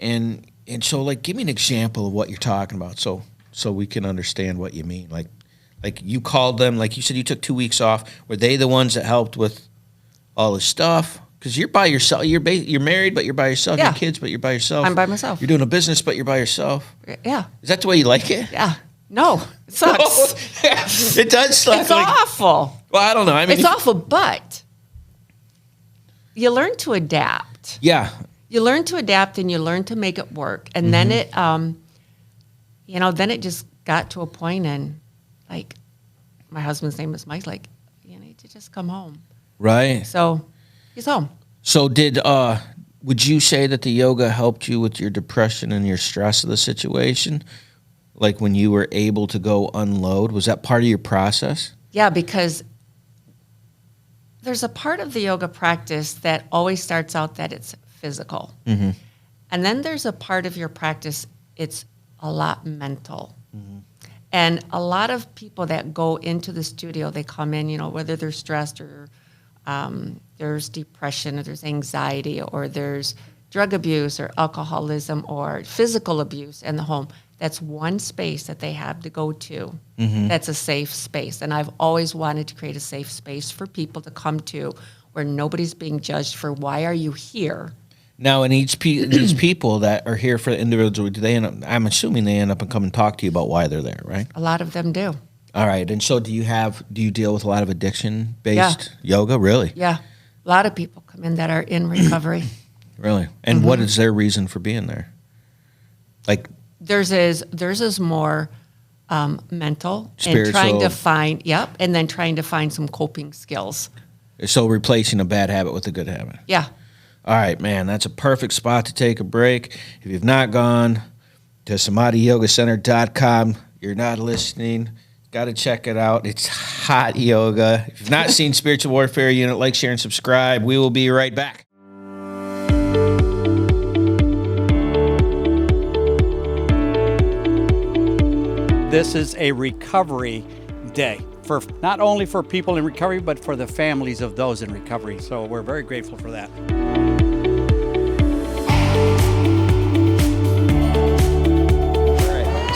and so like, give me an example of what you're talking about, so we can understand what you mean. Like you called them, like you said, you took 2 weeks off. Were they the ones that helped with all the stuff? Because you're by yourself. You're married, but you're by yourself. You Yeah. have kids, but you're by yourself. I'm by myself. You're doing a business, but you're by yourself. Yeah. Is that the way you like it? Yeah. No. It sucks. It does suck. It's awful. Well, I don't know. I mean, It's awful, but you learn to adapt. Yeah. you learn to adapt and you learn to make it work. And then it, then it just got to a point, and like my husband's name is Mike, like, you need to just come home. Right. So he's home. So would you say that the yoga helped you with your depression and your stress of the situation? Like when you were able to go unload, was that part of your process? Yeah, because there's a part of the yoga practice that always starts out that it's physical. Mm-hmm. And then there's a part of your practice, it's a lot mental. And a lot of people that go into the studio, they come in, whether they're stressed or there's depression or there's anxiety or there's drug abuse or alcoholism or physical abuse in the home. That's one space that they have to go to. That's a safe space. And I've always wanted to create a safe space for people to come to where nobody's being judged for why are you here. Now, in these people that are here for the individual, I'm assuming they end up and come and talk to you about why they're there, right? A lot of them do. All right. And so do you deal with a lot of addiction-based yoga? Really? Yeah. A lot of people come in that are in recovery. Really? And what is their reason for being there? Like Theirs is more mental Spiritual. and trying to find, and then trying to find some coping skills. So replacing a bad habit with a good habit. Yeah. All right, man, that's a perfect spot to take a break. If you've not gone to samadhiyogacenter.com, you're not listening. Got to check it out. It's hot yoga. If you've not seen Spiritual Warfare Unit, like, share, and subscribe. We will be right back. This is a recovery day for not only for people in recovery, but for the families of those in recovery. So we're very grateful for that.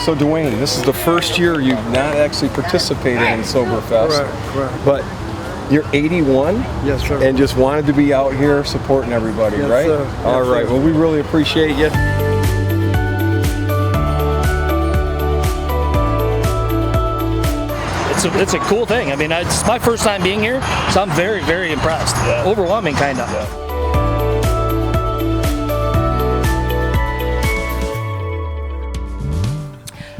So Dwayne, this is the first year you've not actually participated in Soberfest. Correct. But you're 81? Yes, sir. And just wanted to be out here supporting everybody, Yes, right? sir. All Yes, right. sir. Well, we really appreciate you. It's a cool thing. I mean, it's my first time being here, so I'm very, very impressed. Overwhelming, kind of.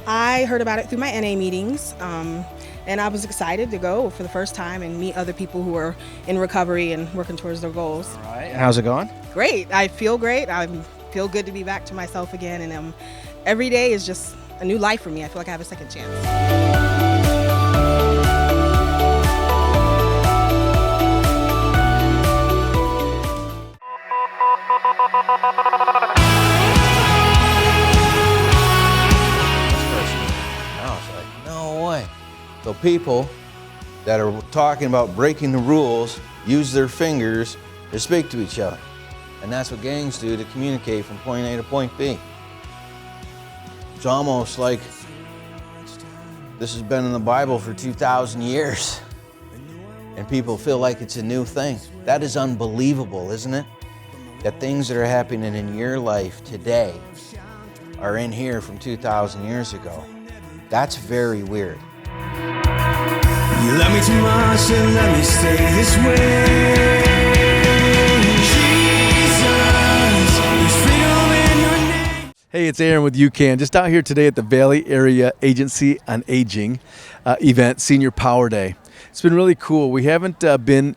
I heard about it through my NA meetings, and I was excited to go for the first time and meet other people who are in recovery and working towards their goals. All right. How's it going? Great. I feel great. I feel good to be back to myself again, and every day is just a new life for me. I feel like I have a second chance. I was like, no way. So people that are talking about breaking the rules use their fingers to speak to each other. And that's what gangs do to communicate from point A to point B. It's almost like this has been in the Bible for 2,000 years. And people feel like it's a new thing. That is unbelievable, isn't it? That things that are happening in your life today are in here from 2,000 years ago. That's very weird. You love me too much and let me stay this way. Jesus, there's freedom in your name. Hey, it's Aaron with UCAN. Just out here today at the Valley Area Agency on Aging event, Senior Power Day. It's been really cool. We haven't been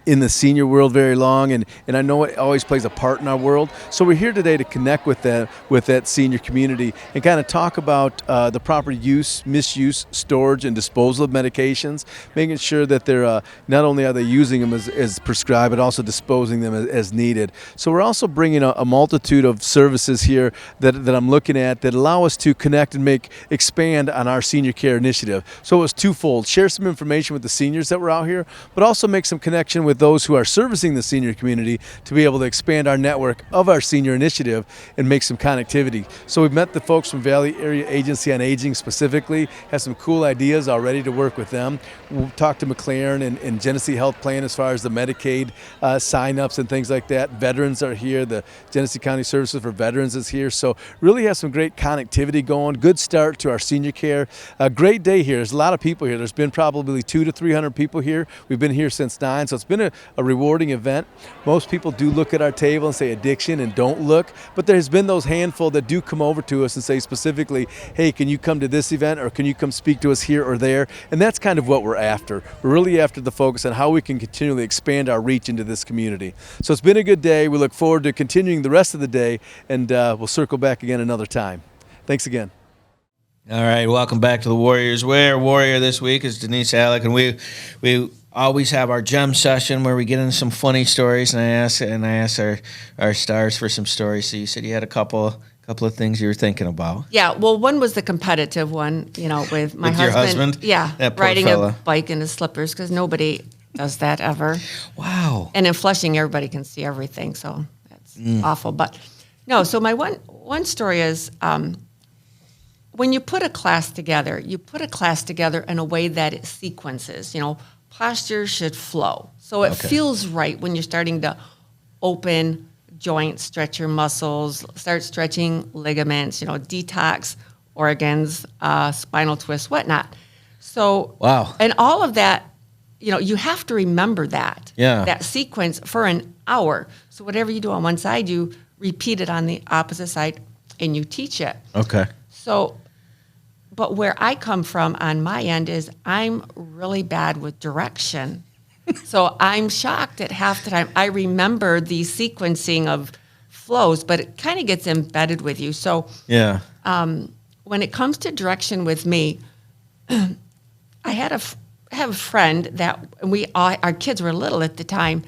in the senior world very long, and I know it always plays a part in our world. So we're here today to connect with that senior community and kind of talk about the proper use, misuse, storage, and disposal of medications, making sure that they're not only are they using them as prescribed, but also disposing them as needed. So we're also bringing a multitude of services here that I'm looking at that allow us to connect and expand on our senior care initiative. So it was twofold: share some information with the seniors that were out here, but also make some connection with those who are servicing the senior community to be able to expand our network of our senior initiative and make some connectivity. So we've met the folks from Valley Area Agency on Aging specifically, have some cool ideas already to work with them. We'll talk to McLaren and Genesee Health Plan as far as the Medicaid sign-ups and things like that. Veterans are here. The Genesee County Services for Veterans is here. So really have some great connectivity going. Good start to our senior care. A great day here. There's a lot of people here. There's been probably to 300 people here. We've been here since 9, so it's been a rewarding event. Most people do look at our table and say addiction and don't look, but there's been those handful that do come over to us and say specifically, hey, can you come to this event, or can you come speak to us here or there? And that's kind of what we're after. We're really after the focus on how we can continually expand our reach into this community. So it's been a good day. We look forward to continuing the rest of the day, and we'll circle back again another time. Thanks again. All right, welcome back to the Warriors Way. Our warrior this week is Denise Alick, and we always have our gem session where we get into some funny stories, and I ask our stars for some stories. So you said you had a couple of things you were thinking about. Yeah, well, one was the competitive one, with my With your husband? Yeah, That poor riding fella. a bike in his slippers, because nobody does that ever. Wow. And in Flushing, everybody can see everything, so that's awful. But no, so my one story is when you put a class together in a way that it sequences. Posture should flow. So it feels right when you're starting to open joints, stretch your muscles, start stretching ligaments, detox organs, spinal twists, whatnot. So, wow. And all of that, you have to remember that. Yeah. That sequence for an hour. So whatever you do on one side, you repeat it on the opposite side and you teach it. Okay. So, but where I come from on my end is I'm really bad with direction. So I'm shocked at half the time. I remember the sequencing of flows, but it kind of gets embedded with you. So Yeah. when it comes to direction with me, I have a friend that our kids were little at the time,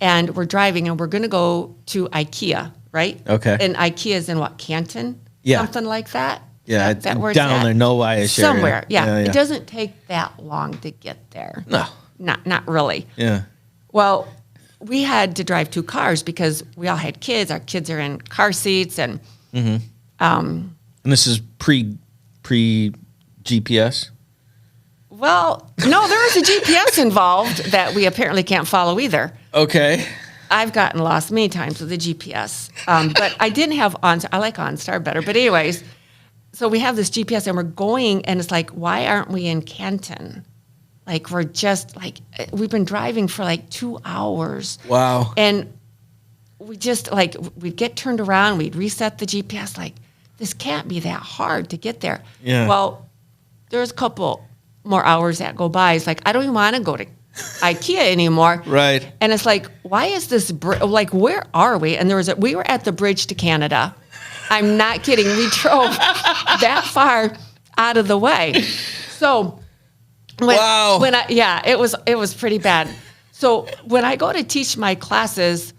and we're driving and we're going to go to IKEA, right? Okay. And IKEA is in what, Canton? Yeah. Something like that? Yeah, That where it's down at? there, Novi-ish area. Somewhere, yeah. Yeah. It doesn't take that long to get there. No. Not really. Yeah. Well, we had to drive 2 cars because we all had kids. Our kids are in car seats, and And this is pre GPS. well, no, there is a GPS involved that we apparently can't follow either. Okay. I've gotten lost many times with the GPS, but I didn't have OnStar. I like OnStar better, but anyways, so we have this GPS and we're going, and it's like, why aren't we in Canton? Like we've been driving for 2 hours. Wow. And we just we'd get turned around, we'd reset the GPS, this can't be that hard to get there. Yeah. Well, there's a couple more hours that go by. It's I don't even want to go to IKEA anymore. Right. And it's why is this, where are we? And we were at the bridge to Canada. I'm not kidding. We drove that far out of the way. So Wow. it was pretty bad. So when I go to teach my classes,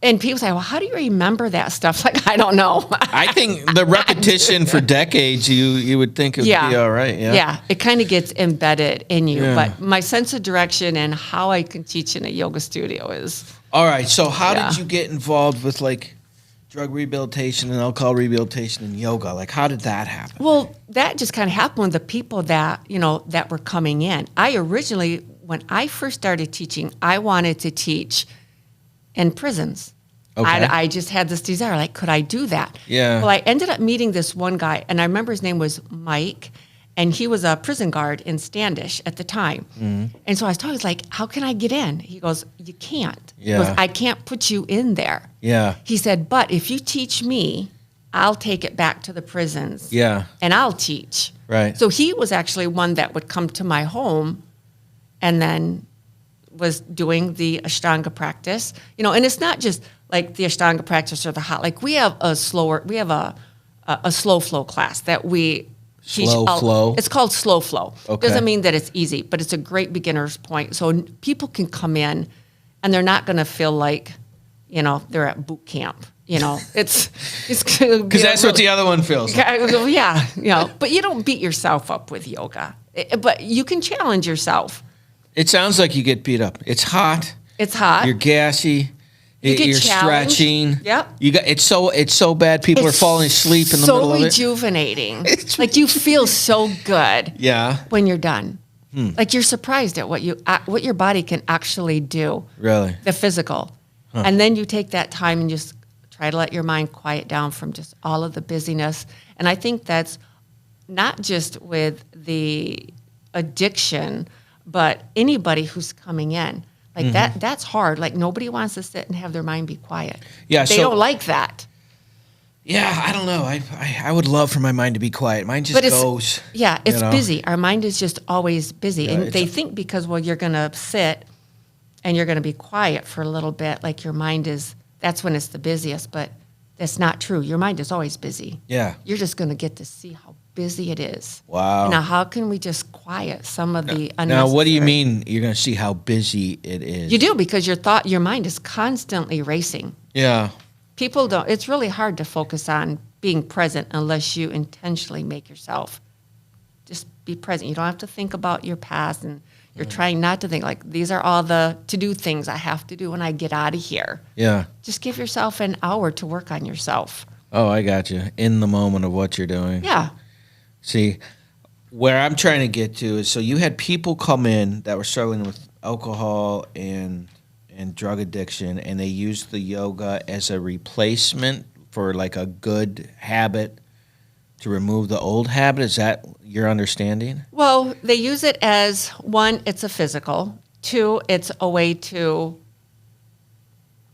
and people say, well, how do you remember that stuff? I don't know. I think the repetition for decades, you would think it would be all right. Yeah. Yeah, it kind of gets embedded in you. Yeah. But my sense of direction and how I can teach in a yoga studio is... All right. So how Yeah. did you get involved with drug rehabilitation and alcohol rehabilitation and yoga? How did that happen? Well, that just kind of happened with the people that, that were coming in. When I first started teaching, I wanted to teach in prisons. Okay. I just had this desire, could I do that? Yeah. Well, I ended up meeting this one guy, and I remember his name was Mike, and he was a prison guard in Standish at the time. Mm-hmm. And so I was talking, how can I get in? He goes, you can't. Yeah. He goes, I can't put you in there. Yeah. He said, but if you teach me, I'll take it back to the prisons. Yeah. And I'll teach. Right. So he was actually one that would come to my home and then was doing the Ashtanga practice. And it's not just the Ashtanga practice or the hot. We have a slow flow class that we teach. Slow flow? It's called slow flow. Okay. Doesn't mean that it's easy, but it's a great beginner's point. So people can come in and they're not going to feel they're at boot camp. It's because that's what the other one feels like. Yeah, but you don't beat yourself up with yoga. But you can challenge yourself. It sounds like you get beat up. It's hot. It's hot. You're gassy. You get You're challenged. stretching. Yep. It's so bad. People are falling asleep in the middle of it. So rejuvenating. You feel so good. Yeah. When you're done. You're surprised at what your body can actually do. Really. The physical. Huh. And then you take that time and just try to let your mind quiet down from just all of the busyness. And I think that's not just with the addiction, but anybody who's coming in, like that's hard. Like nobody wants to sit and have their mind be quiet. Yeah, they don't like that. Yeah, I don't know. I would love for my mind to be quiet. Mine just goes. Yeah, it's you know? busy. Our mind is just always busy. Yeah, And they think because, well, you're going to sit and you're going to be quiet for a little bit, like your mind is, that's when it's the busiest. But that's not true. Your mind is always busy. Yeah. You're just going to get to see how busy it is. Wow. Now, how can we just quiet some of the unnecessary? Now, what do you mean you're going to see how busy it is? You do, because your mind is constantly racing. Yeah. People don't, it's really hard to focus on being present unless you intentionally make yourself just be present. You don't have to think about your past, and you're trying not to think like these are all the to-do things I have to do when I get out of here. Yeah. Just give yourself an hour to work on yourself. Oh, I got you. In the moment of what you're doing. Yeah. See, where I'm trying to get to is, so you had people come in that were struggling with alcohol and drug addiction, and they used the yoga as a replacement for like a good habit to remove the old habit. Is that your understanding? Well, they use it as, one, it's a physical. Two, it's a way to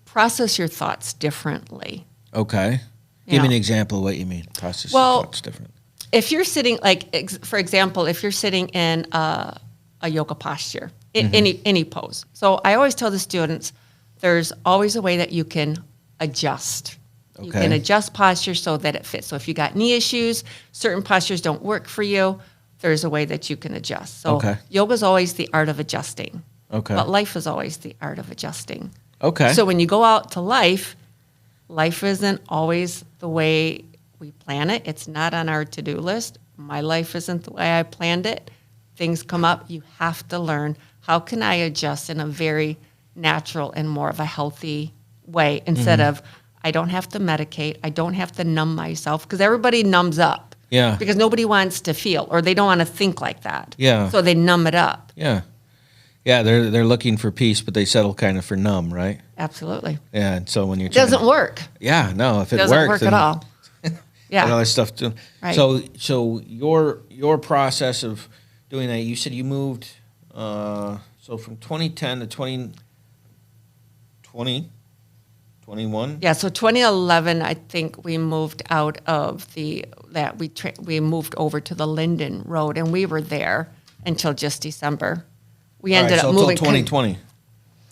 process your thoughts differently. Okay. You Give me know. an example of what you mean. Process Well, your thoughts different. If you're sitting, like, for example, if you're sitting in a yoga posture, in any pose. So I always tell the students, there's always a way that you can adjust. You Okay. can adjust posture so that it fits. So if you got knee issues, certain postures don't work for you, there's a way that you can adjust. So Okay. yoga's always the art of adjusting. Okay. But life is always the art of adjusting. Okay. So when you go out to life isn't always the way we plan it. It's not on our to-do list. My life isn't the way I planned it. Things come up. You have to learn, how can I adjust in a very natural and more of a healthy way instead of, I don't have to medicate. I don't have to numb myself, because everybody numbs up. Yeah. Because nobody wants to feel, or they don't want to think like that. Yeah. So they numb it up. Yeah. Yeah, they're looking for peace, but they settle kind of for numb, right? Absolutely. Yeah, and so when you're It doesn't work. Yeah, no, if it Doesn't works, work then at all. Yeah. and all that stuff too. Right. So your process of doing that, you said you moved so from 2010 to 2020, 21? Yeah, so 2011, I think we moved out of we moved over to the Linden Road, and we were there until just December. We All right, ended so up until moving. 2020.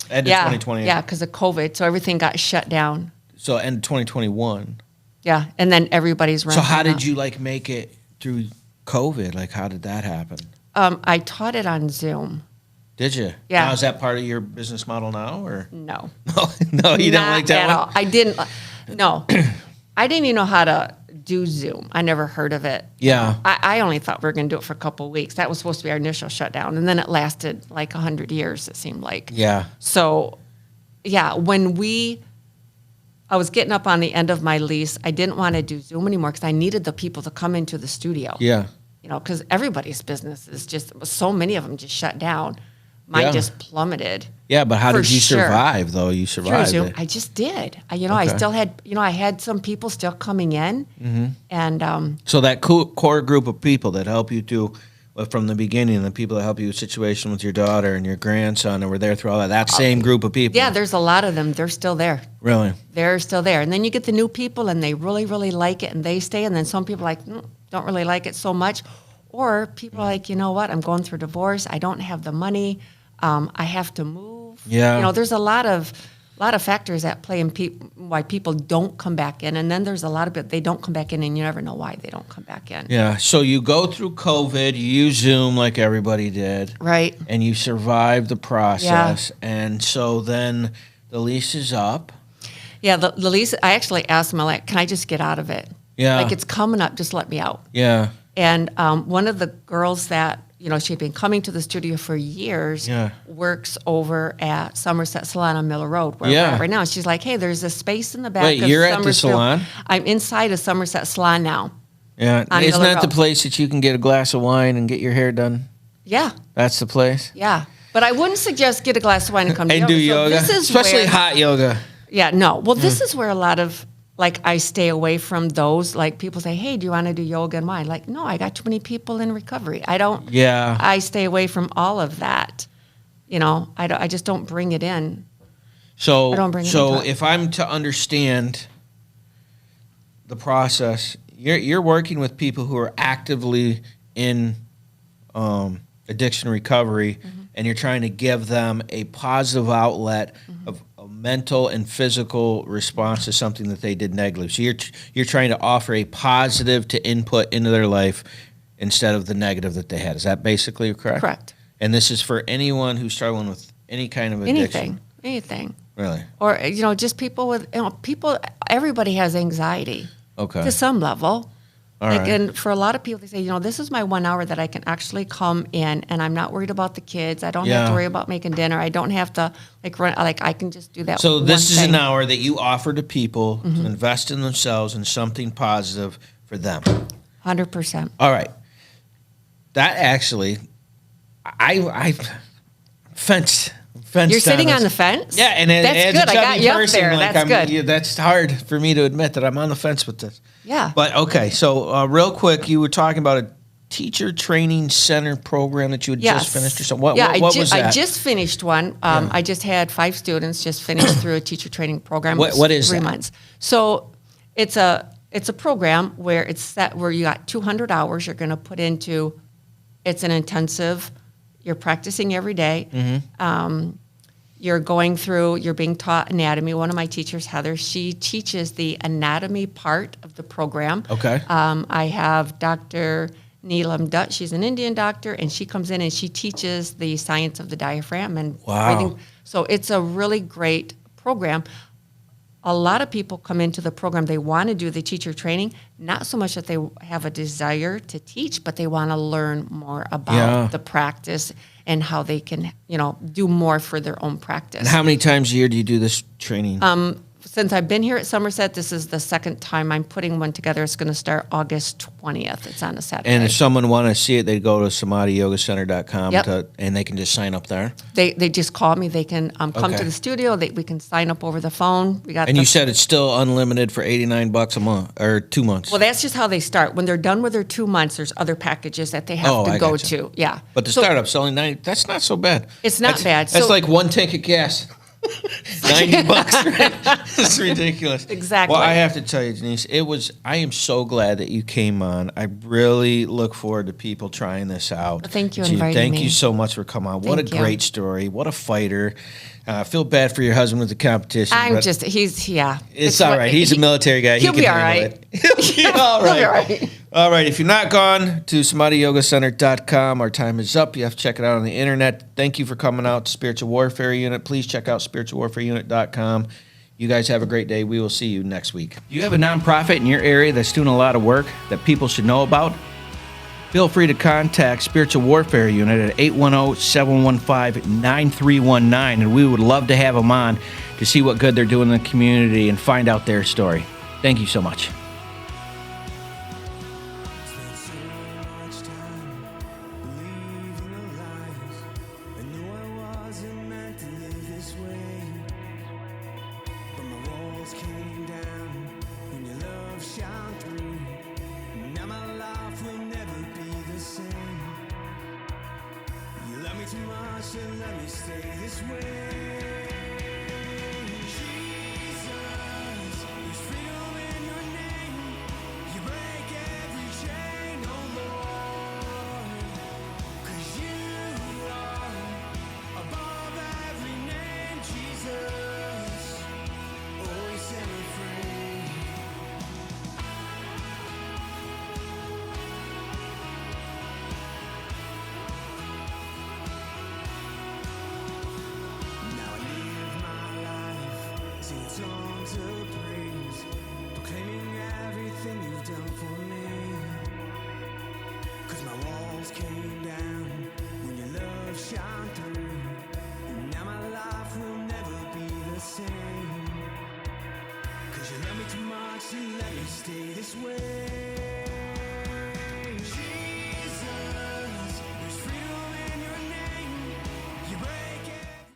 End of Yeah, 2020. yeah, because of COVID, so everything got shut down. So end of 2021. Yeah, and then everybody's running. So how did you make it through COVID? Like, how did that happen? I taught it on Zoom. Did you? Yeah. Now, is that part of your business model now, or No. no? You don't Not like that at one? all. I didn't. No, I didn't even know how to do Zoom. I never heard of it. Yeah. I only thought we were going to do it for a couple of weeks. That was supposed to be our initial shutdown, and then it lasted like 100 years. It seemed like. Yeah. So, yeah, I was getting up on the end of my lease, I didn't want to do Zoom anymore because I needed the people to come into the studio. Yeah. You know, because everybody's business is just, so many of them just shut down. Mine Yeah. just plummeted. Yeah, but how For did you sure. survive, though? You Through survived Zoom, it. I just did. I Okay. still had, I had some people still coming in. Mm-hmm. And So that core group of people that help you from the beginning, the people that help you with situation with your daughter and your grandson, and were there through all that same group of people. yeah, there's a lot of them. They're still there. Really? They're still there. And then you get the new people and they really, really like it and they stay. And then some people don't really like it so much. Or people are like, you know what, I'm going through divorce. I don't have the money. I have to move. Yeah. There's a lot of factors at play in why people don't come back in. And then there's a lot of it, they don't come back in and you never know why they don't come back in. Yeah. So you go through COVID, you use Zoom like everybody did. Right. And you survive the process. Yeah. And so then the lease is up. Yeah, the lease, I actually asked them, can I just get out of it? Yeah. Like, it's coming up, just let me out. Yeah. And one of the girls that, she'd been coming to the studio for years, works over at Somerset Salon on Miller Road, where we're at right now. And she's like, hey, there's a space in the back Wait, of you're at the salon? I'm inside of Somerset Salon now. Yeah. On Isn't Miller that the Road. place that you can get a glass of wine and get your hair done? Yeah, That's the place? yeah. But I wouldn't suggest get a glass of wine and come to And yoga. do So yoga? this is Especially where, hot yoga. Yeah, no. Well, this is where a lot of like I stay away from those. Like people say, hey, do you want to do yoga and why? Like, no, I got too many people in recovery. I don't. Yeah. I stay away from all of that. You know, I just don't bring it in. So, I don't bring it so into it. if I'm to understand the process, you're working with people who are actively in addiction recovery, and you're trying to give them a positive outlet of a mental and physical response to something that they did negatively. So you're trying to offer a positive to input into their life instead of the negative that they had. Is that basically correct? Correct. And this is for anyone who's struggling with any kind of addiction. Anything. Really? Or, you know, just people with, you know, everybody has anxiety. Okay. To some level. All like, right. and for a lot of people, they say, you know, this is my 1 hour that I can actually come in, and I'm not worried about the kids. I don't have to worry about making dinner. I don't have to run. Like, I can just do that. So this is thing. an hour that you offer to people to invest in themselves and something positive for them. 100%. All right. That actually, I fenced. You're sitting on the fence? Yeah, and that's as good. a I got chubby you person, up there. like That's good. Yeah, that's hard for me to admit that I'm on the fence with this. Yeah. But okay, so real quick, you were talking about a teacher training center program that you had just finished or something. What was that? I just finished one. I just had 5 students just finish through a teacher training program. What is 3 that? months. So it's a program where it's set where you got 200 hours you're going to put into. It's an intensive. You're practicing every day. You're going through, you're being taught anatomy. One of my teachers, Heather, she teaches the anatomy part of the program. Okay. I have Dr. Neelam Dutt. She's an Indian doctor, and she comes in and she teaches the science of the diaphragm and breathing. So it's a really great program. A lot of people come into the program, they want to do the teacher training, not so much that they have a desire to teach, but they want to learn more about the practice and how they can, you know, do more for their own practice. And how many times a year do you do this training? Since I've been here at Somerset, this is the second time I'm putting one together. It's going to start August 20th. It's on a Saturday. And if someone want to see it, they go to samadhiyogacenter.com Yep. and they can just sign up there. They just call me. They can come Okay. to the studio. We can sign up over the phone. We got. And you said it's still unlimited for $89 a month or 2 months. Well, that's just how they start. When they're done with their 2 months, there's other packages that they have Oh, to I go gotcha. to. Yeah. But the startup's only 90. That's not so bad. It's not bad. That's So- like one tank of gas. $90. Right? It's ridiculous. Exactly. Well, I have to tell you, Denise, I am so glad that you came on. I really look forward to people trying this out. Well, thank you So inviting Thank me. you so much for coming on. What Thank a you. great story. What a fighter. I feel bad for your husband with the competition. but It's all right. He's a military guy. He'll He can be all handle right. it. He'll be all right. He'll be all right. All right. If you're not gone to SamadhiYogaCenter.com, our time is up. You have to check it out on the internet. Thank you for coming out to Spiritual Warfare Unit. Please check out spiritualwarfareunit.com. You guys have a great day. We will see you next week. Do you have a nonprofit in your area that's doing a lot of work that people should know about? Feel free to contact Spiritual Warfare Unit at 810-715-9319, and we would love to have them on to see what good they're doing in the community and find out their story. Thank you so much. Spent so much time believing the lies. I knew I wasn't meant to live this way. But my walls came down when your love shone through. Now my life will never be the same. You love me too much to let me stay this way. Jesus, there's freedom in your name. You break every chain, oh Lord. 'Cause you are above every name, Jesus. Oh, you set me free. Now I live my life singing songs of